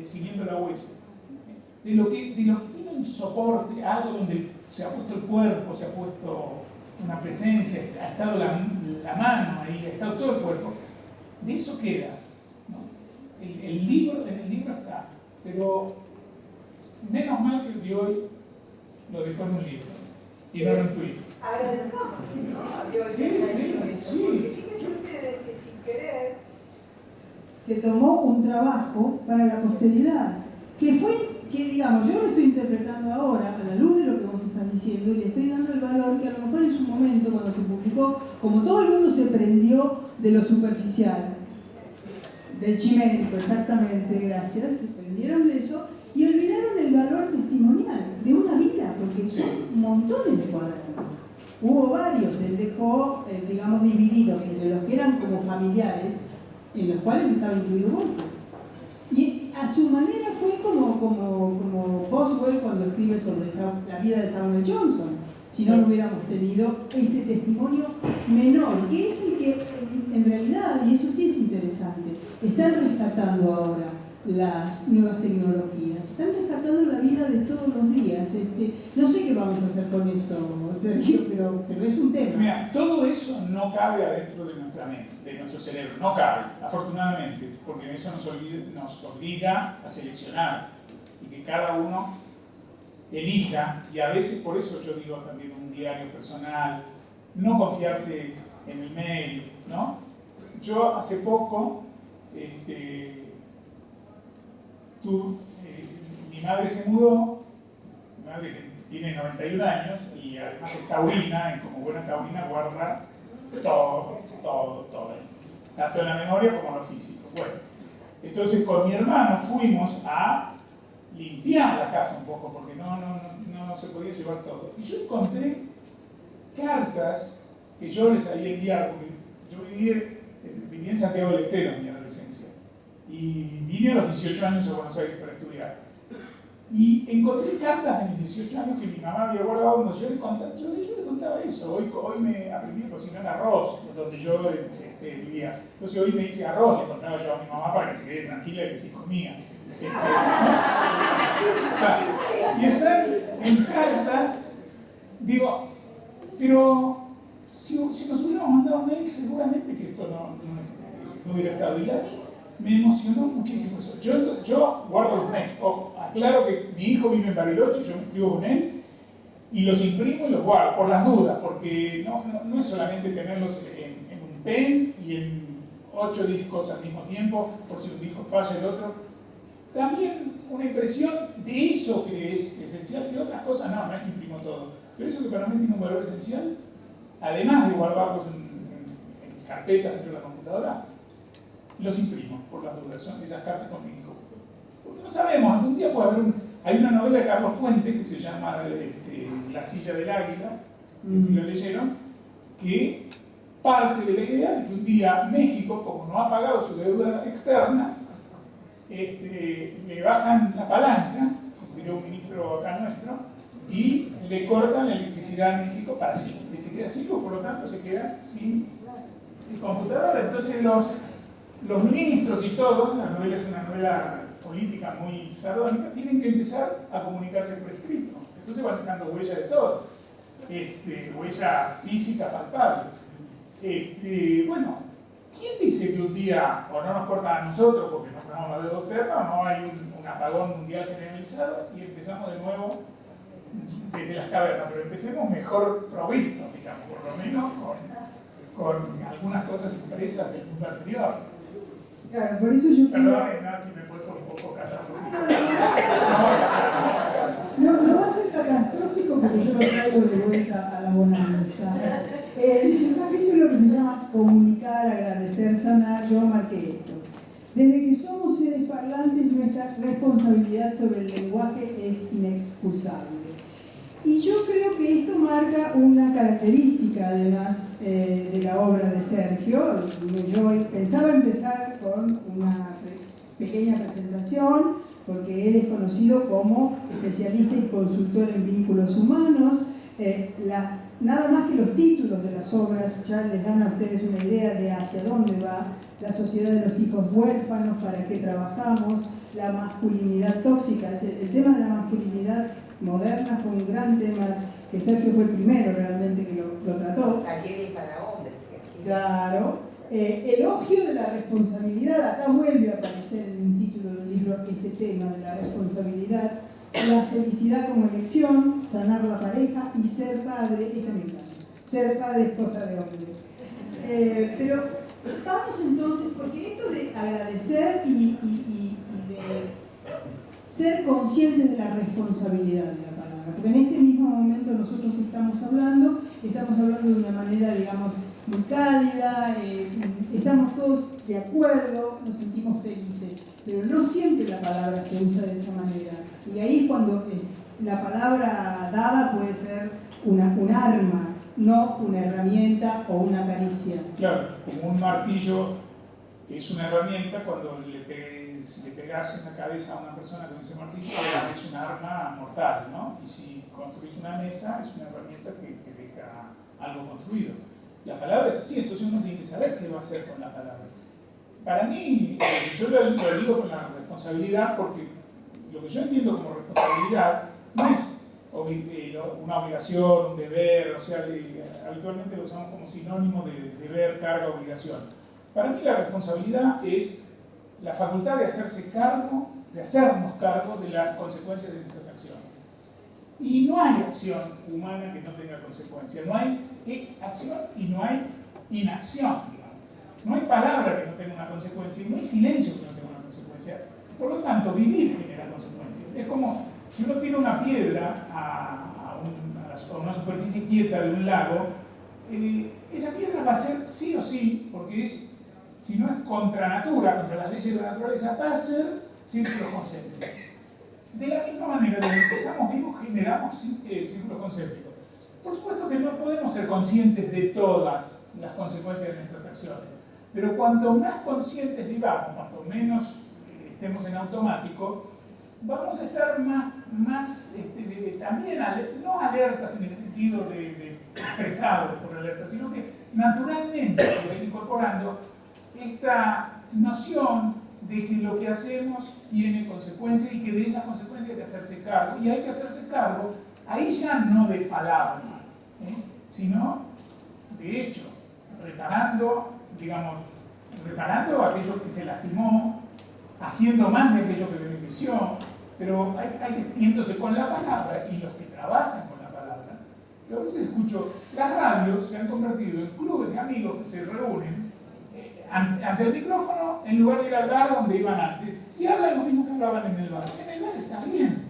siguiendo la huella. De lo que tiene un soporte, algo donde se ha puesto el cuerpo, se ha puesto una presencia, ha estado la mano ahí, ha estado todo el cuerpo, de eso queda, ¿no? En el libro está, pero menos mal que el de hoy lo dejó en un libro y no en un tweet. Sí. Fíjense ustedes que sin querer se tomó un trabajo para la posteridad, que digamos, yo lo estoy interpretando ahora a la luz de lo que vos estás diciendo y le estoy dando el valor que a lo mejor en su momento cuando se publicó, como todo el mundo se prendió de lo superficial, del chimento, exactamente, gracias, se prendieron de eso y olvidaron el valor testimonial de una vida, porque son montones de cuadernos. Hubo varios, él dejó, digamos, divididos entre los que eran como familiares, en los cuales estaba incluido Borges. Y a su manera fue como Boswell cuando escribe sobre la vida de Samuel Johnson, si no hubiéramos tenido ese testimonio menor, que es el que en realidad, y eso sí es interesante, están rescatando ahora las nuevas tecnologías, están rescatando la vida de todos los días. No sé qué vamos a hacer con eso, Sergio, pero es un tema. Mira, todo eso no cabe adentro de nuestra mente, de nuestro cerebro, no cabe, afortunadamente, porque eso nos obliga a seleccionar y que cada uno elija, y a veces por eso yo digo también un diario personal, no confiarse en el mail, ¿no? Yo hace poco, mi madre se mudó, mi madre tiene 91 años y además es taurina, y como buena taurina guarda todo, tanto en la memoria como en lo físico. Bueno, entonces con mi hermano fuimos a limpiar la casa un poco, porque no se podía llevar todo. Y yo encontré cartas que yo les había enviado, porque yo viví en Santiago del Estero en mi adolescencia, y vine a los 18 años a Buenos Aires para estudiar. Y encontré cartas de mis 18 años que mi mamá había guardado donde yo le contaba eso. Hoy me aprendí a cocinar arroz, donde yo vivía. Entonces hoy me hice arroz, le contaba yo a mi mamá para que se quede tranquila y que sí comía. Y están en carta, digo, pero si nos hubiéramos mandado mail, seguramente que esto no hubiera estado. Y a mí me emocionó muchísimo eso. Yo guardo los mails. Aclaro que mi hijo vive en Bariloche, yo me escribo con él y los imprimo y los guardo, por las dudas, porque no es solamente tenerlos en un pen y en 8 discos al mismo tiempo, por si un disco falla el otro. También una impresión de eso que es esencial, que otras cosas no es que imprimo todo, pero eso que para mí tiene un valor esencial, además de guardarlos en carpetas dentro de la computadora, los imprimo por las dudas, son esas cartas con mi hijo. Porque no sabemos, algún día puede haber hay una novela de Carlos Fuentes que se llama La silla del águila, que si la leyeron, que parte de la idea de que un día México, como no ha pagado su deuda externa, le bajan la palanca, como diría un ministro acá nuestro, y le cortan la electricidad a México para siempre. Y se queda sin luz, por lo tanto se queda sin computadora. Entonces los ministros y todo, la novela es una novela carrera política muy sardónica, tienen que empezar a comunicarse por escrito. Entonces van dejando huella de todo, huella física palpable. Bueno, ¿quién dice que un día o no nos cortan a nosotros porque nos ponemos la deuda externa, o no hay un apagón mundial generalizado y empezamos de nuevo desde las cavernas? Pero empecemos mejor provistos, digamos, por lo menos con algunas cosas impresas del mundo anterior. Claro, por eso yo Perdón, si me he puesto un poco catastrófico. No va a ser catastrófico porque yo lo traigo de vuelta a la bonanza. El capítulo que se llama Comunicar, Agradecer, Sanar, yo marqué esto. Desde que somos seres parlantes, nuestra responsabilidad sobre el lenguaje es inexcusable. Y yo creo que esto marca una característica, además, de la obra de Sergio. Yo pensaba empezar con una pequeña presentación, porque él es conocido como especialista y consultor en vínculos humanos. Nada más que los títulos de las obras ya les dan a ustedes una idea de hacia dónde va la sociedad de los hijos huérfanos, para qué trabajamos, la masculinidad tóxica. El tema de la masculinidad moderna fue un gran tema que Sergio fue el primero realmente que lo trató. Talleres para hombres. Claro. Elogio de la responsabilidad. Acá vuelve a aparecer en un título de un libro este tema de la responsabilidad. La felicidad como elección, sanar la pareja y ser padre. Esta me encanta. Ser padre es cosa de hombres. Pero vamos entonces, porque esto de agradecer y de ser conscientes de la responsabilidad de la palabra, porque en este mismo momento nosotros estamos hablando de una manera, digamos, muy cálida, estamos todos de acuerdo, nos sentimos felices, pero no siempre la palabra se usa de esa manera, y ahí es cuando la palabra dada puede ser un arma, no una herramienta o una caricia. Claro, como un martillo que es una herramienta, cuando si le pegas en la cabeza a una persona con ese martillo, es una arma mortal, ¿no? Y si construís una mesa, es una herramienta que deja algo construido. La palabra es así, entonces uno tiene que saber qué va a hacer con la palabra. Para mí, yo lo digo con la responsabilidad, porque lo que yo entiendo como responsabilidad no es una obligación, un deber, o sea, habitualmente lo usamos como sinónimo de deber, carga, obligación. Para mí la responsabilidad es la facultad de hacerse cargo, de hacernos cargo de las consecuencias de nuestras acciones. Y no hay acción humana que no tenga consecuencias. No hay acción y no hay inacción, digamos. No hay palabra que no tenga una consecuencia y no hay silencio que no tenga una consecuencia. Por lo tanto, vivir genera consecuencias. Es como si uno tira una piedra a una superficie quieta de un lago, esa piedra va a ser sí o sí, porque si no es contra natura, contra las leyes de la naturaleza, va a ser círculos concéntricos. De la misma manera, desde que estamos vivos generamos círculos concéntricos. Por supuesto que no podemos ser conscientes de todas las consecuencias de nuestras acciones, pero cuanto más conscientes vivamos, cuanto menos estemos en automático, vamos a estar más también, no alertas en el sentido de expresados por alerta, sino que naturalmente se va a ir incorporando esta noción de que lo que hacemos tiene consecuencias y que de esas consecuencias hay que hacerse cargo. Y hay que hacerse cargo, ahí ya no de palabra, sino de hecho, reparando aquello que se lastimó, haciendo más de aquello que benefició, pero hay yéndose con la palabra, y los que trabajan con la palabra. Yo a veces escucho, las radios se han convertido en clubes de amigos que se reúnen ante el micrófono en lugar de ir al bar donde iban antes, y hablan lo mismo que hablaban en el bar. En el bar está bien,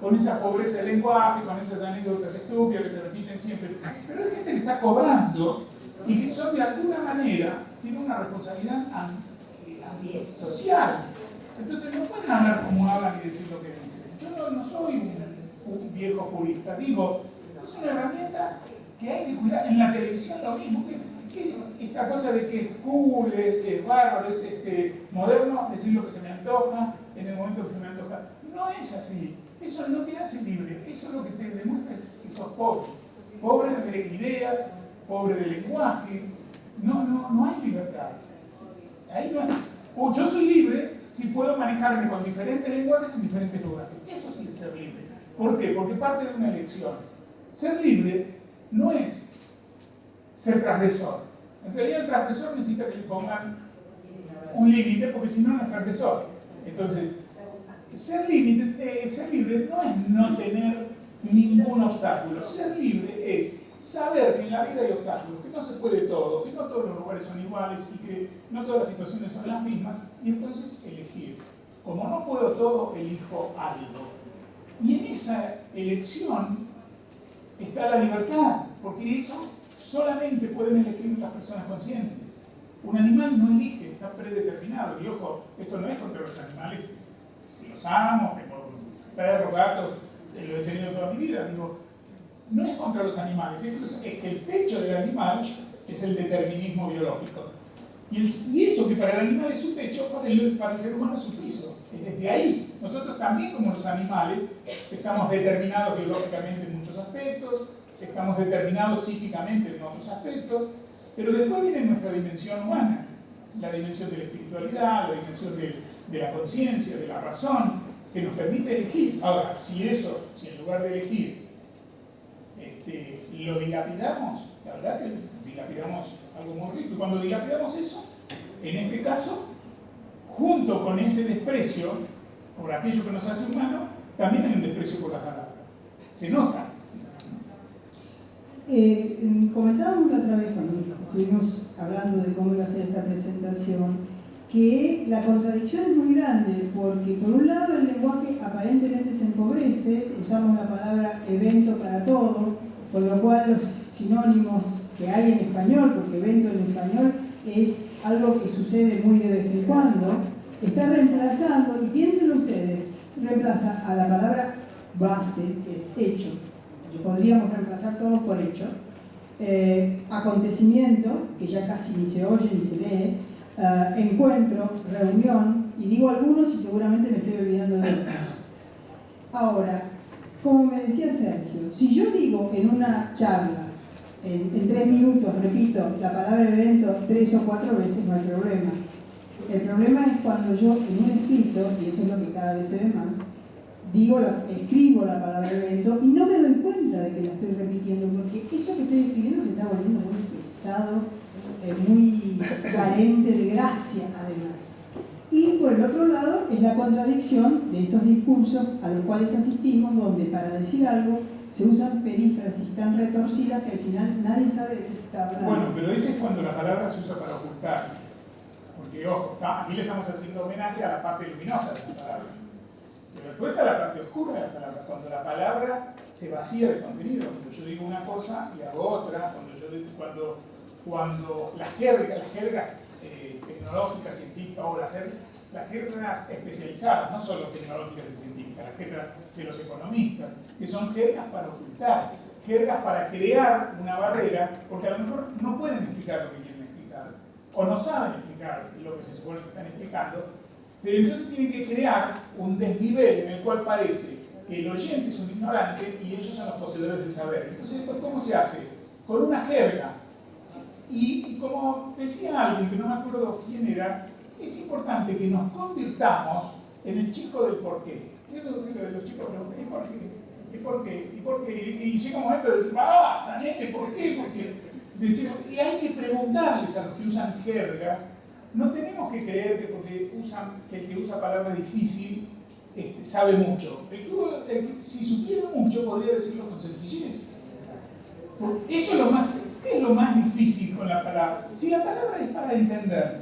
con esa pobreza de lenguaje, con esas anécdotas estúpidas que se repiten siempre, pero hay gente que está cobrando y que son de alguna manera, tienen una responsabilidad social. Entonces no pueden hablar como hablan y decir lo que dicen. Yo no soy un viejo purista, digo, es una herramienta que hay que cuidar. En la televisión lo mismo, que esta cosa de que es cool, es bárbaro, es moderno, decir lo que se me antoja en el momento que se me antoja. No es así. Eso no te hace libre. Eso lo que te demuestra es que sos pobre. Pobre de ideas, pobre de lenguaje. No hay libertad. Ahí no hay. O yo soy libre si puedo manejarme con diferentes lenguajes en diferentes lugares. Eso sí es ser libre. ¿Por qué? Porque parte de una elección. Ser libre no es ser transgresor. En realidad el transgresor necesita que le pongan un límite, porque si no, no es transgresor. Entonces, ser libre no es no tener ningún obstáculo. Ser libre es saber que en la vida hay obstáculos, que no se puede todo, que no todos los lugares son iguales y que no todas las situaciones son las mismas, y entonces elegir. Como no puedo todo, elijo algo. Y en esa elección está la libertad, porque eso solamente pueden elegir las personas conscientes. Un animal no elige, está predeterminado. Y ojo, esto no es contra los animales, los amo, tengo perros, gatos, lo he tenido toda mi vida. Digo, no es contra los animales, es que el techo del animal es el determinismo biológico. Y eso que para el animal es su techo, para el ser humano es su piso. Es desde ahí. Nosotros también, como los animales, estamos determinados biológicamente en muchos aspectos, estamos determinados psíquicamente en otros aspectos, pero después viene nuestra dimensión humana, la dimensión de la espiritualidad, la dimensión de la conciencia, de la razón, que nos permite elegir. Ahora, si en lugar de elegir lo dilapidamos, la verdad que dilapidamos algo muy rico. Y cuando dilapidamos eso, en este caso, junto con ese desprecio por aquello que nos hace humano, también hay un desprecio por la palabra. Se nota. Comentábamos la otra vez cuando estuvimos hablando de cómo iba a ser esta presentación, que la contradicción es muy grande, porque por un lado el lenguaje aparentemente se empobrece, usamos la palabra evento para todo, con lo cual los sinónimos que hay en español, porque evento en español es algo que sucede muy de vez en cuando, está reemplazando, y piénsenlo ustedes, reemplaza a la palabra base, que es hecho, podríamos reemplazar todo por hecho, acontecimiento, que ya casi ni se oye ni se lee, encuentro, reunión, y digo algunos y seguramente me estoy olvidando de otros. Ahora, como me decía Sergio, si yo digo en una charla, en 3 minutos, repito la palabra evento 3 o 4 veces, no hay problema. El problema es cuando yo en un escrito, y eso es lo que cada vez se ve más, escribo la palabra evento y no me doy cuenta de que la estoy repitiendo, porque eso que estoy escribiendo se está volviendo muy pesado, muy carente de gracia además. Y por el otro lado es la contradicción de estos discursos a los cuales asistimos, donde para decir algo se usan perífrasis tan retorcidas que al final nadie sabe de qué se está hablando. Bueno, pero ese es cuando la palabra se usa para ocultar. Porque, ojo, aquí le estamos haciendo homenaje a la parte luminosa de la palabra. Pero después está la parte oscura de la palabra, cuando la palabra se vacía de contenido. Cuando yo digo una cosa y hago otra, cuando las jergas tecnológicas, científicas, o las jergas especializadas, no solo tecnológicas y científicas, las jergas de los economistas, que son jergas para ocultar, jergas para crear una barrera, porque a lo mejor no pueden explicar lo que quieren explicar, o no saben explicar lo que se supone que están explicando, pero entonces tienen que crear un desnivel en el cual parece que el oyente es un ignorante y ellos son los poseedores del saber. Entonces, ¿esto cómo se hace? Con una jerga. Y como decía alguien, que no me acuerdo quién era, es importante que nos convirtamos en el chico del porqué. ¿Qué es lo de los chicos? ¿Y por qué? ¿Y por qué? ¿Y por qué? Y llega un momento de decir, ¡ah, nene, ¿por qué? Porque decimos, y hay que preguntarles a los que usan jergas. No tenemos que creer que porque el que usa palabra difícil sabe mucho. Si supiera mucho, podría decirlo con sencillez. Eso es lo más. ¿Qué es lo más difícil con la palabra? Si la palabra es para entender,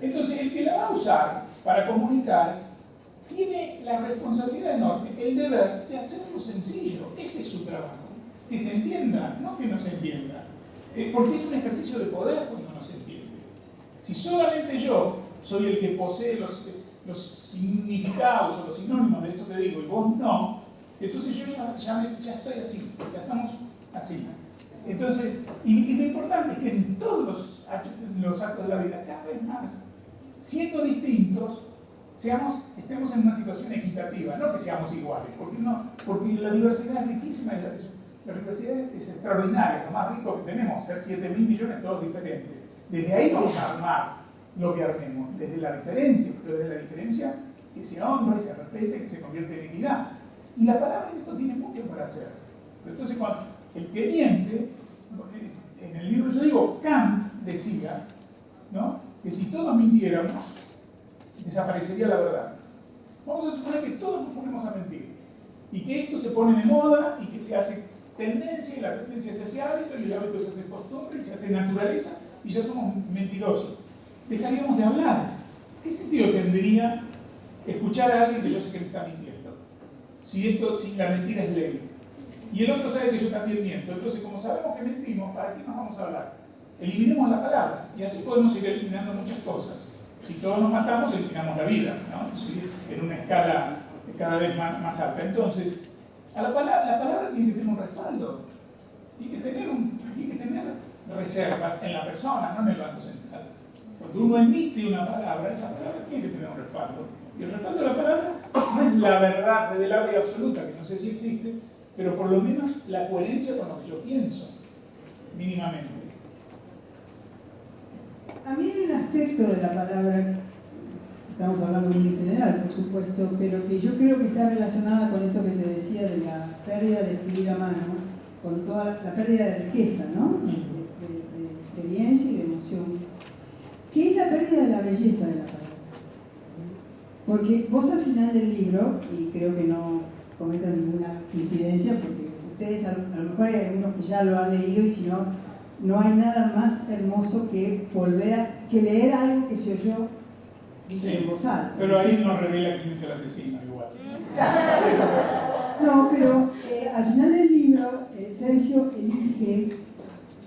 entonces el que la va a usar para comunicar tiene la responsabilidad enorme, el deber de hacerlo sencillo. Ese es su trabajo. Que se entienda, no que no se entienda. Porque es un ejercicio de poder cuando no se entiende. Si solamente yo soy el que posee los significados o los sinónimos de esto que digo y vos no, entonces yo ya estoy así, ya estamos así. Entonces, y lo importante es que en todos los actos de la vida, cada vez más, siendo distintos, estemos en una situación equitativa, no que seamos iguales, porque la diversidad es riquísima y la diversidad es extraordinaria, lo más rico que tenemos, ser 7.000 millones todos diferentes. Desde ahí vamos a armar lo que armemos, desde la diferencia, pero desde la diferencia que se honra y se respete, que se convierte en equidad. Y la palabra en esto tiene mucho para hacer. Pero entonces, cuando el que miente, en el libro yo digo, Kant decía, ¿no?, que si todos mintiéramos, desaparecería la verdad. Vamos a suponer que todos nos ponemos a mentir y que esto se pone de moda y que se hace tendencia y la tendencia se hace hábito y el hábito se hace costumbre y se hace naturaleza y ya somos mentirosos. Dejaríamos de hablar. ¿Qué sentido tendría escuchar a alguien que yo sé que me está mintiendo? Si la mentira es ley. Y el otro sabe que yo también miento. Entonces, como sabemos que mentimos, ¿para qué nos vamos a hablar? Eliminemos la palabra. Y así podemos ir eliminando muchas cosas. Si todos nos matamos, eliminamos la vida, ¿no? ¿Sí? En una escala cada vez más alta. Entonces, la palabra tiene que tener un respaldo. Tiene que tener reservas en la persona, no en el Banco Central. Cuando uno emite una palabra, esa palabra tiene que tener un respaldo. Y el respaldo de la palabra no es la verdad revelada y absoluta, que no sé si existe, pero por lo menos la coherencia con lo que yo pienso, mínimamente. A mí hay un aspecto de la palabra, estamos hablando muy en general, por supuesto, pero que yo creo que está relacionada con esto que te decía de la pérdida de escribir a mano, con toda la pérdida de riqueza, ¿no? De experiencia y de emoción. ¿Qué es la pérdida de la belleza de la palabra? Porque vos al final del libro, y creo que no cometo ninguna infidencia, porque ustedes a lo mejor hay algunos que ya lo han leído y si no, no hay nada más hermoso que leer algo que se oyó dicho en voz alta. Pero ahí no revela quién es el asesino igual. No, pero al final del libro Sergio elige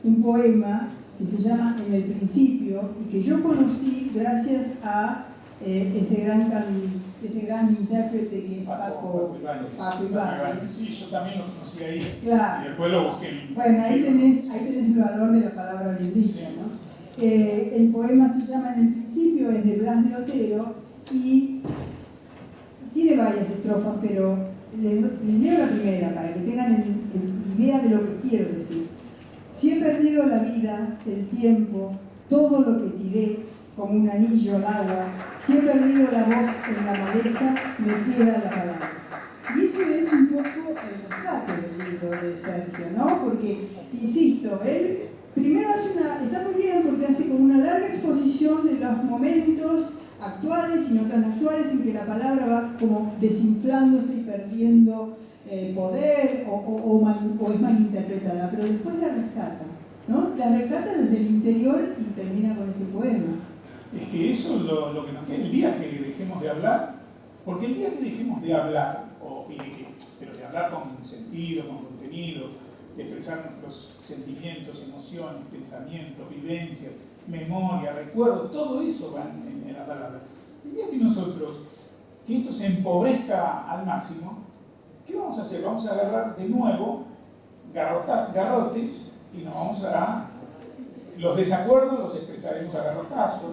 un poema que se llama En el principio y que yo conocí gracias a ese gran intérprete que es Paco Ibáñez. Sí, yo también lo conocí ahí. Claro. Y después lo busqué. Bueno, ahí tenés el valor de la palabra lindísima, ¿no? El poema se llama En el principio, es de Blas de Otero y tiene varias estrofas, pero les leo la primera para que tengan idea de lo que quiero decir. Si he perdido la vida, el tiempo, todo lo que tiré como un anillo al agua, si he perdido la voz en la maleza, me queda la palabra. Y eso es un poco el rescate del libro de Sergio, ¿no? Porque, insisto, él primero está muy bien porque hace como una larga exposición de los momentos actuales y no tan actuales en que la palabra va como desinflándose y perdiendo poder o es malinterpretada, pero después la rescata, ¿no? La rescata desde el interior y termina con ese poema. Es que eso es lo que nos queda. El día que dejemos de hablar, porque el día que dejemos de hablar, pero de hablar con sentido, con contenido, de expresar nuestros sentimientos, emociones, pensamientos, vivencias, memoria, recuerdo, todo eso va en la palabra. El día que esto se empobrezca al máximo, ¿qué vamos a hacer? Vamos a agarrar de nuevo garrotes y nos vamos a... Los desacuerdos los expresaremos a garrotazos,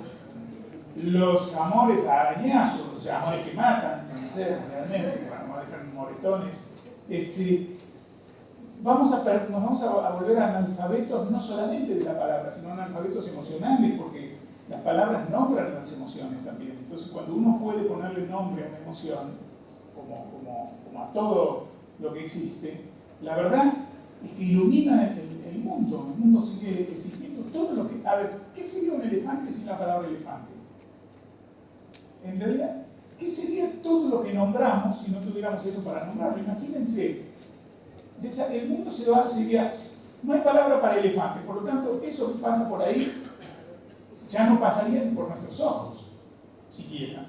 los amores a arañazos, o sea, amores que matan, no sé, realmente, para no dejar moretones. Nos vamos a volver analfabetos no solamente de la palabra, sino analfabetos emocionales, porque las palabras nombran las emociones también. Entonces, cuando uno puede ponerle nombre a una emoción, como a todo lo que existe, la verdad es que ilumina el mundo. El mundo sigue existiendo. Todo lo que... A ver, ¿qué sería un elefante sin la palabra elefante? En realidad, ¿qué sería todo lo que nombramos si no tuviéramos eso para nombrarlo? Imagínense, el mundo sería... No hay palabra para elefante, por lo tanto, eso que pasa por ahí ya no pasaría por nuestros ojos, siquiera.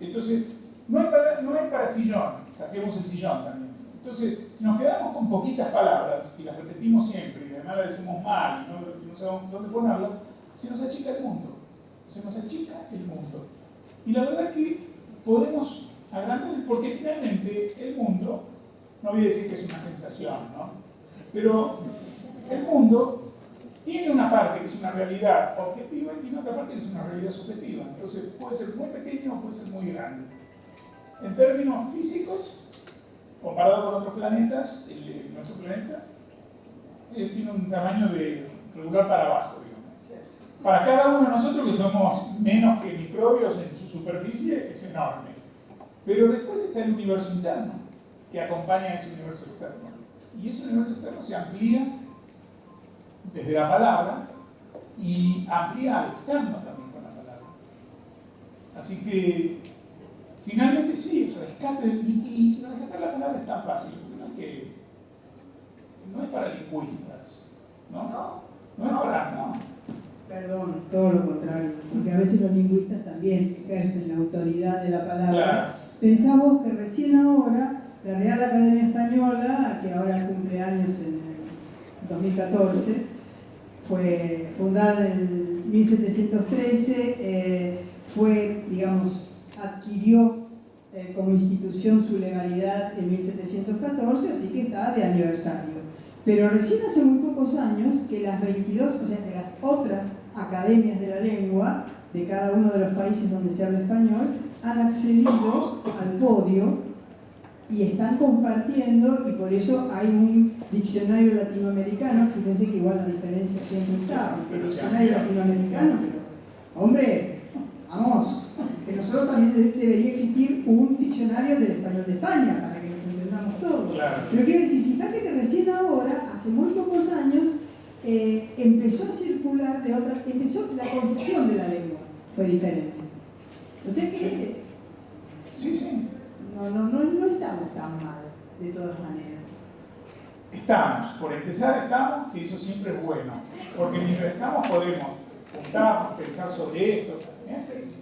Entonces, no hay para sillón, saquemos el sillón también. Entonces, si nos quedamos con poquitas palabras y las repetimos siempre y además las decimos mal y no sabemos dónde ponerlas, se nos achica el mundo. Se nos achica el mundo. Y la verdad es que podemos agrandar, porque finalmente el mundo, no voy a decir que es una sensación, ¿no? Pero el mundo tiene una parte que es una realidad objetiva y tiene otra parte que es una realidad subjetiva. Entonces puede ser muy pequeño o puede ser muy grande. En términos físicos, comparado con otros planetas, nuestro planeta tiene un tamaño de regular para abajo, digamos. para cada uno de nosotros, que somos menos que microbios en su superficie, es enorme. Pero después está el universo interno, que acompaña a ese universo externo. Y ese universo externo se amplía desde la palabra y amplía al externo también con la palabra. Así que, finalmente sí, rescate, y rescatar la palabra es tan fácil, porque no es para lingüistas, ¿no? No es para, no. Perdón, todo lo contrario, porque a veces los lingüistas también ejercen la autoridad de la palabra. Claro. Pensamos que recién ahora la Real Academia Española, que ahora cumple años en el 2014, fue fundada en 1713, adquirió como institución su legalidad en 1714, así que está de aniversario. Pero recién hace muy pocos años que las 22, o sea, que las otras academias de la lengua de cada uno de los países donde se habla español han accedido al podio y están compartiendo, y por eso hay un diccionario latinoamericano. Fíjense que igual la diferencia siempre está, el diccionario latinoamericano, pero hombre, vamos, que nosotros también debería existir un diccionario del español de España para que nos entendamos todos. Claro. Pero quiero decir, fíjate que recién ahora, hace muy pocos años, empezó a circular empezó la concepción de la lengua, fue diferente. O sea que Sí. no estamos tan mal, de todas maneras. Estamos, por empezar estamos, que eso siempre es bueno, porque mientras estamos podemos juntarnos, pensar sobre esto.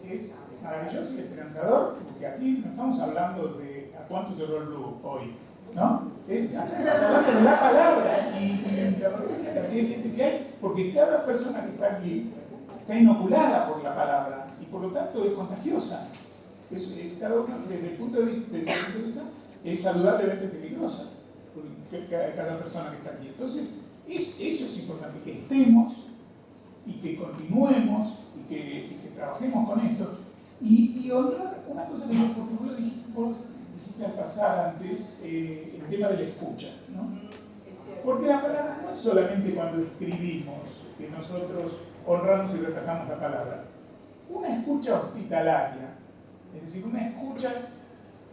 Es maravilloso y esperanzador, porque aquí no estamos hablando de a cuánto cerró el blue hoy, ¿no? Estamos hablando de la palabra y la cantidad de gente que hay, porque cada persona que está aquí está inoculada por la palabra y por lo tanto es contagiosa. Cada uno, desde el punto de vista, es saludablemente peligrosa, cada persona que está aquí. Entonces, eso es importante, que estemos y que continuemos y que trabajemos con esto. Y honrar una cosa que yo, porque vos dijiste al pasar antes, el tema de la escucha, ¿no? Porque la palabra no es solamente cuando escribimos, que nosotros honramos y respetamos la palabra. Una escucha hospitalaria, es decir, una escucha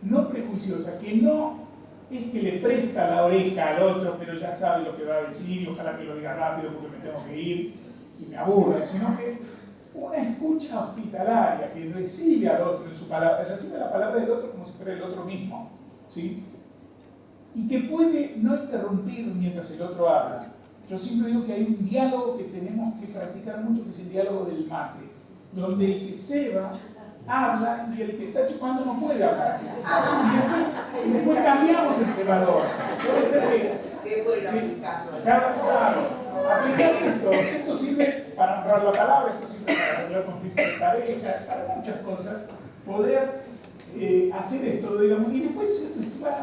no prejuiciosa, que no es que le presta la oreja al otro, pero ya sabe lo que va a decir y ojalá que lo diga rápido porque me tengo que ir y me aburre, sino que una escucha hospitalaria que recibe al otro en su palabra, recibe la palabra del otro como si fuera el otro mismo, ¿sí? Y que puede no interrumpir mientras el otro habla. Yo siempre digo que hay un diálogo que tenemos que practicar mucho, que es el diálogo del mate, donde el que ceba habla y el que está chupando no puede hablar. Y después cambiamos el cebador. Puede ser que aplicar esto sirve para honrar la palabra, esto sirve para arreglar conflictos de pareja, para muchas cosas, poder hacer esto, digamos, y después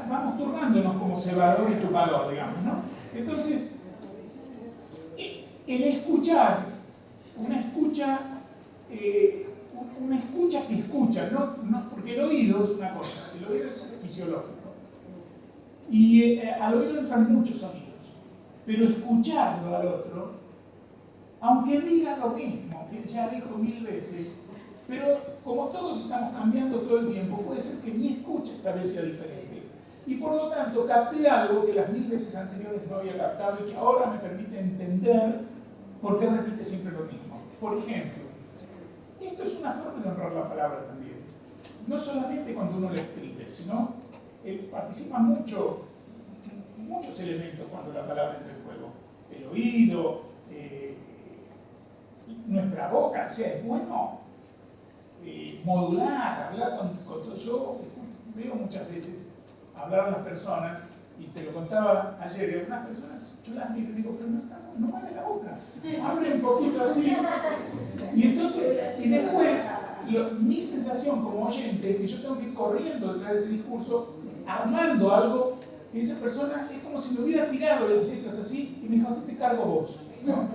vamos turnándonos como cebador y chupador, digamos, ¿no? Entonces, el escuchar, una escucha que escucha, no, porque el oído es una cosa, el oído es fisiológico, y al oído entran muchos sonidos, pero escucharlo al otro, aunque diga lo mismo, que ya dijo 1000 veces, pero como todos estamos cambiando todo el tiempo, puede ser que mi escucha esta vez sea diferente. Y por lo tanto capté algo que las 1000 veces anteriores no había captado y que ahora me permite entender por qué repite siempre lo mismo. Por ejemplo, esto es una forma de honrar la palabra también. No solamente cuando uno la escribe, sino participan muchos elementos cuando la palabra entra en juego. El oído, nuestra boca, o sea, es bueno modular, hablar con todo. Yo veo muchas veces hablar a las personas, y te lo contaba ayer, y algunas personas, yo las miro y digo, pero no mueve la boca, abre un poquito así. Y entonces, y después, mi sensación como oyente es que yo tengo que ir corriendo detrás de ese discurso, armando algo que esa persona es como si me hubiera tirado las letras así y me dijo, así te cargo vos, ¿no?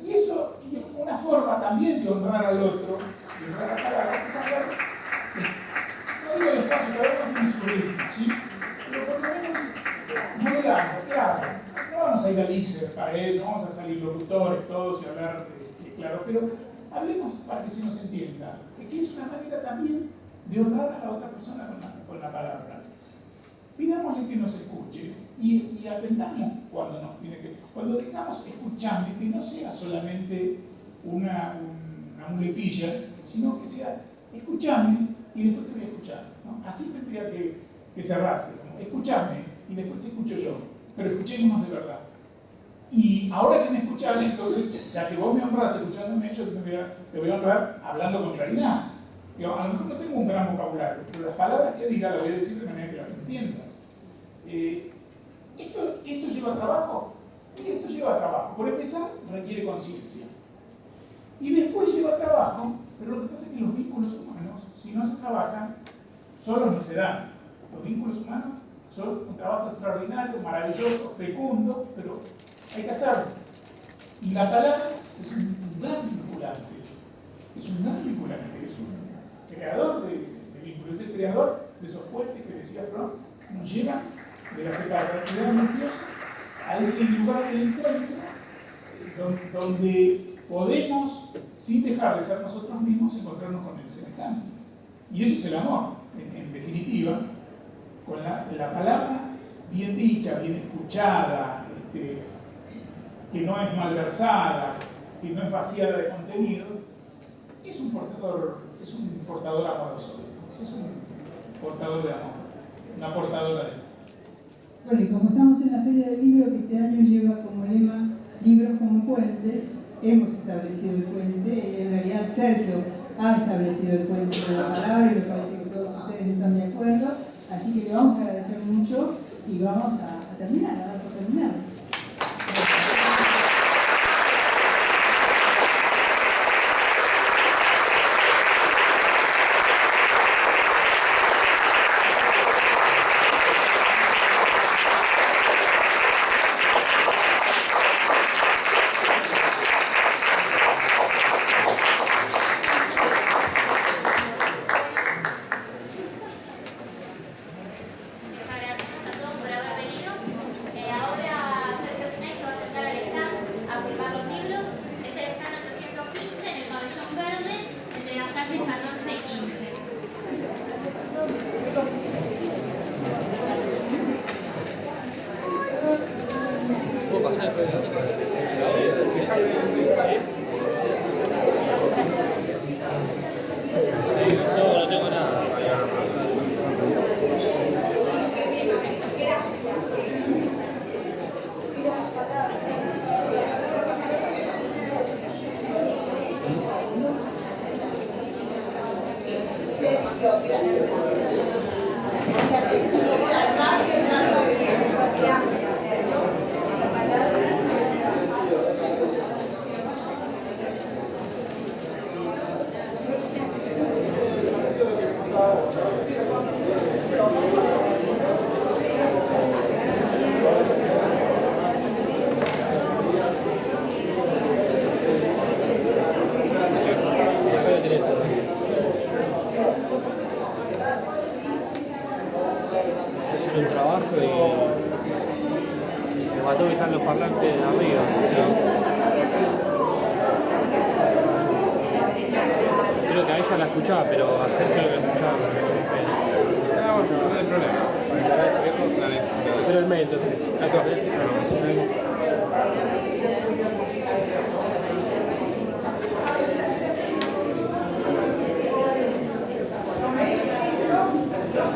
Y eso, una forma también de honrar al otro, de honrar la palabra, es hablar, no digo despacio, cada uno tiene su ritmo, ¿sí? Pero por lo menos modelando, claro. No vamos a ir al ICER para eso, no vamos a salir locutores todos y hablar claro, pero hablemos para que se nos entienda, que es una manera también de honrar a la otra persona con la palabra. Pidámosle que nos escuche y atendamos cuando nos pide que... Cuando digamos escuchame, que no sea solamente una muletilla, sino que sea escuchame y después te voy a escuchar, ¿no? Así tendría que cerrarse, ¿no? Escuchame y después te escucho yo, pero escuchémonos de verdad. Y ahora que me escuchás, entonces, ya que vos me honrás escuchándome, yo te voy a honrar hablando con claridad. Digo, a lo mejor no tengo un gran vocabulario, pero las palabras que diga las voy a decir de manera que las entiendas. ¿Esto lleva trabajo? Esto lleva trabajo. Por empezar, requiere conciencia. Y después lleva trabajo, pero lo que pasa es que los vínculos humanos, si no se trabajan, solos no se dan. Los vínculos humanos son un trabajo extraordinario, maravilloso, fecundo, pero hay que hacerlo. Y la palabra es un gran vinculante. Es un gran vinculante, es un creador de vínculos, es el creador de esos puentes que decía Freud, nos llevan de la separatividad angustiosa a ese lugar del encuentro donde podemos, sin dejar de ser nosotros mismos, encontrarnos con el semejante. Y eso es el amor, en definitiva, con la palabra bien dicha, bien escuchada, que no es malversada, que no es vaciada de contenido, es un portador amoroso, es un portador de amor, una portadora de amor. Bueno, y como estamos en la Feria del Libro, que este año lleva como lema Libros como puentes, hemos establecido el puente, y en realidad Sergio ha establecido el puente de la palabra, y me parece que todos ustedes están de acuerdo, así que le vamos a agradecer mucho y vamos a terminar, a dar por terminado. Un trabajo y me mató que están los parlantes arriba, ¿no? Creo que a ella la escuchaba, pero a Sergio lo que escuchaba no hay problema. Pero el mail entonces.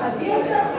Así está.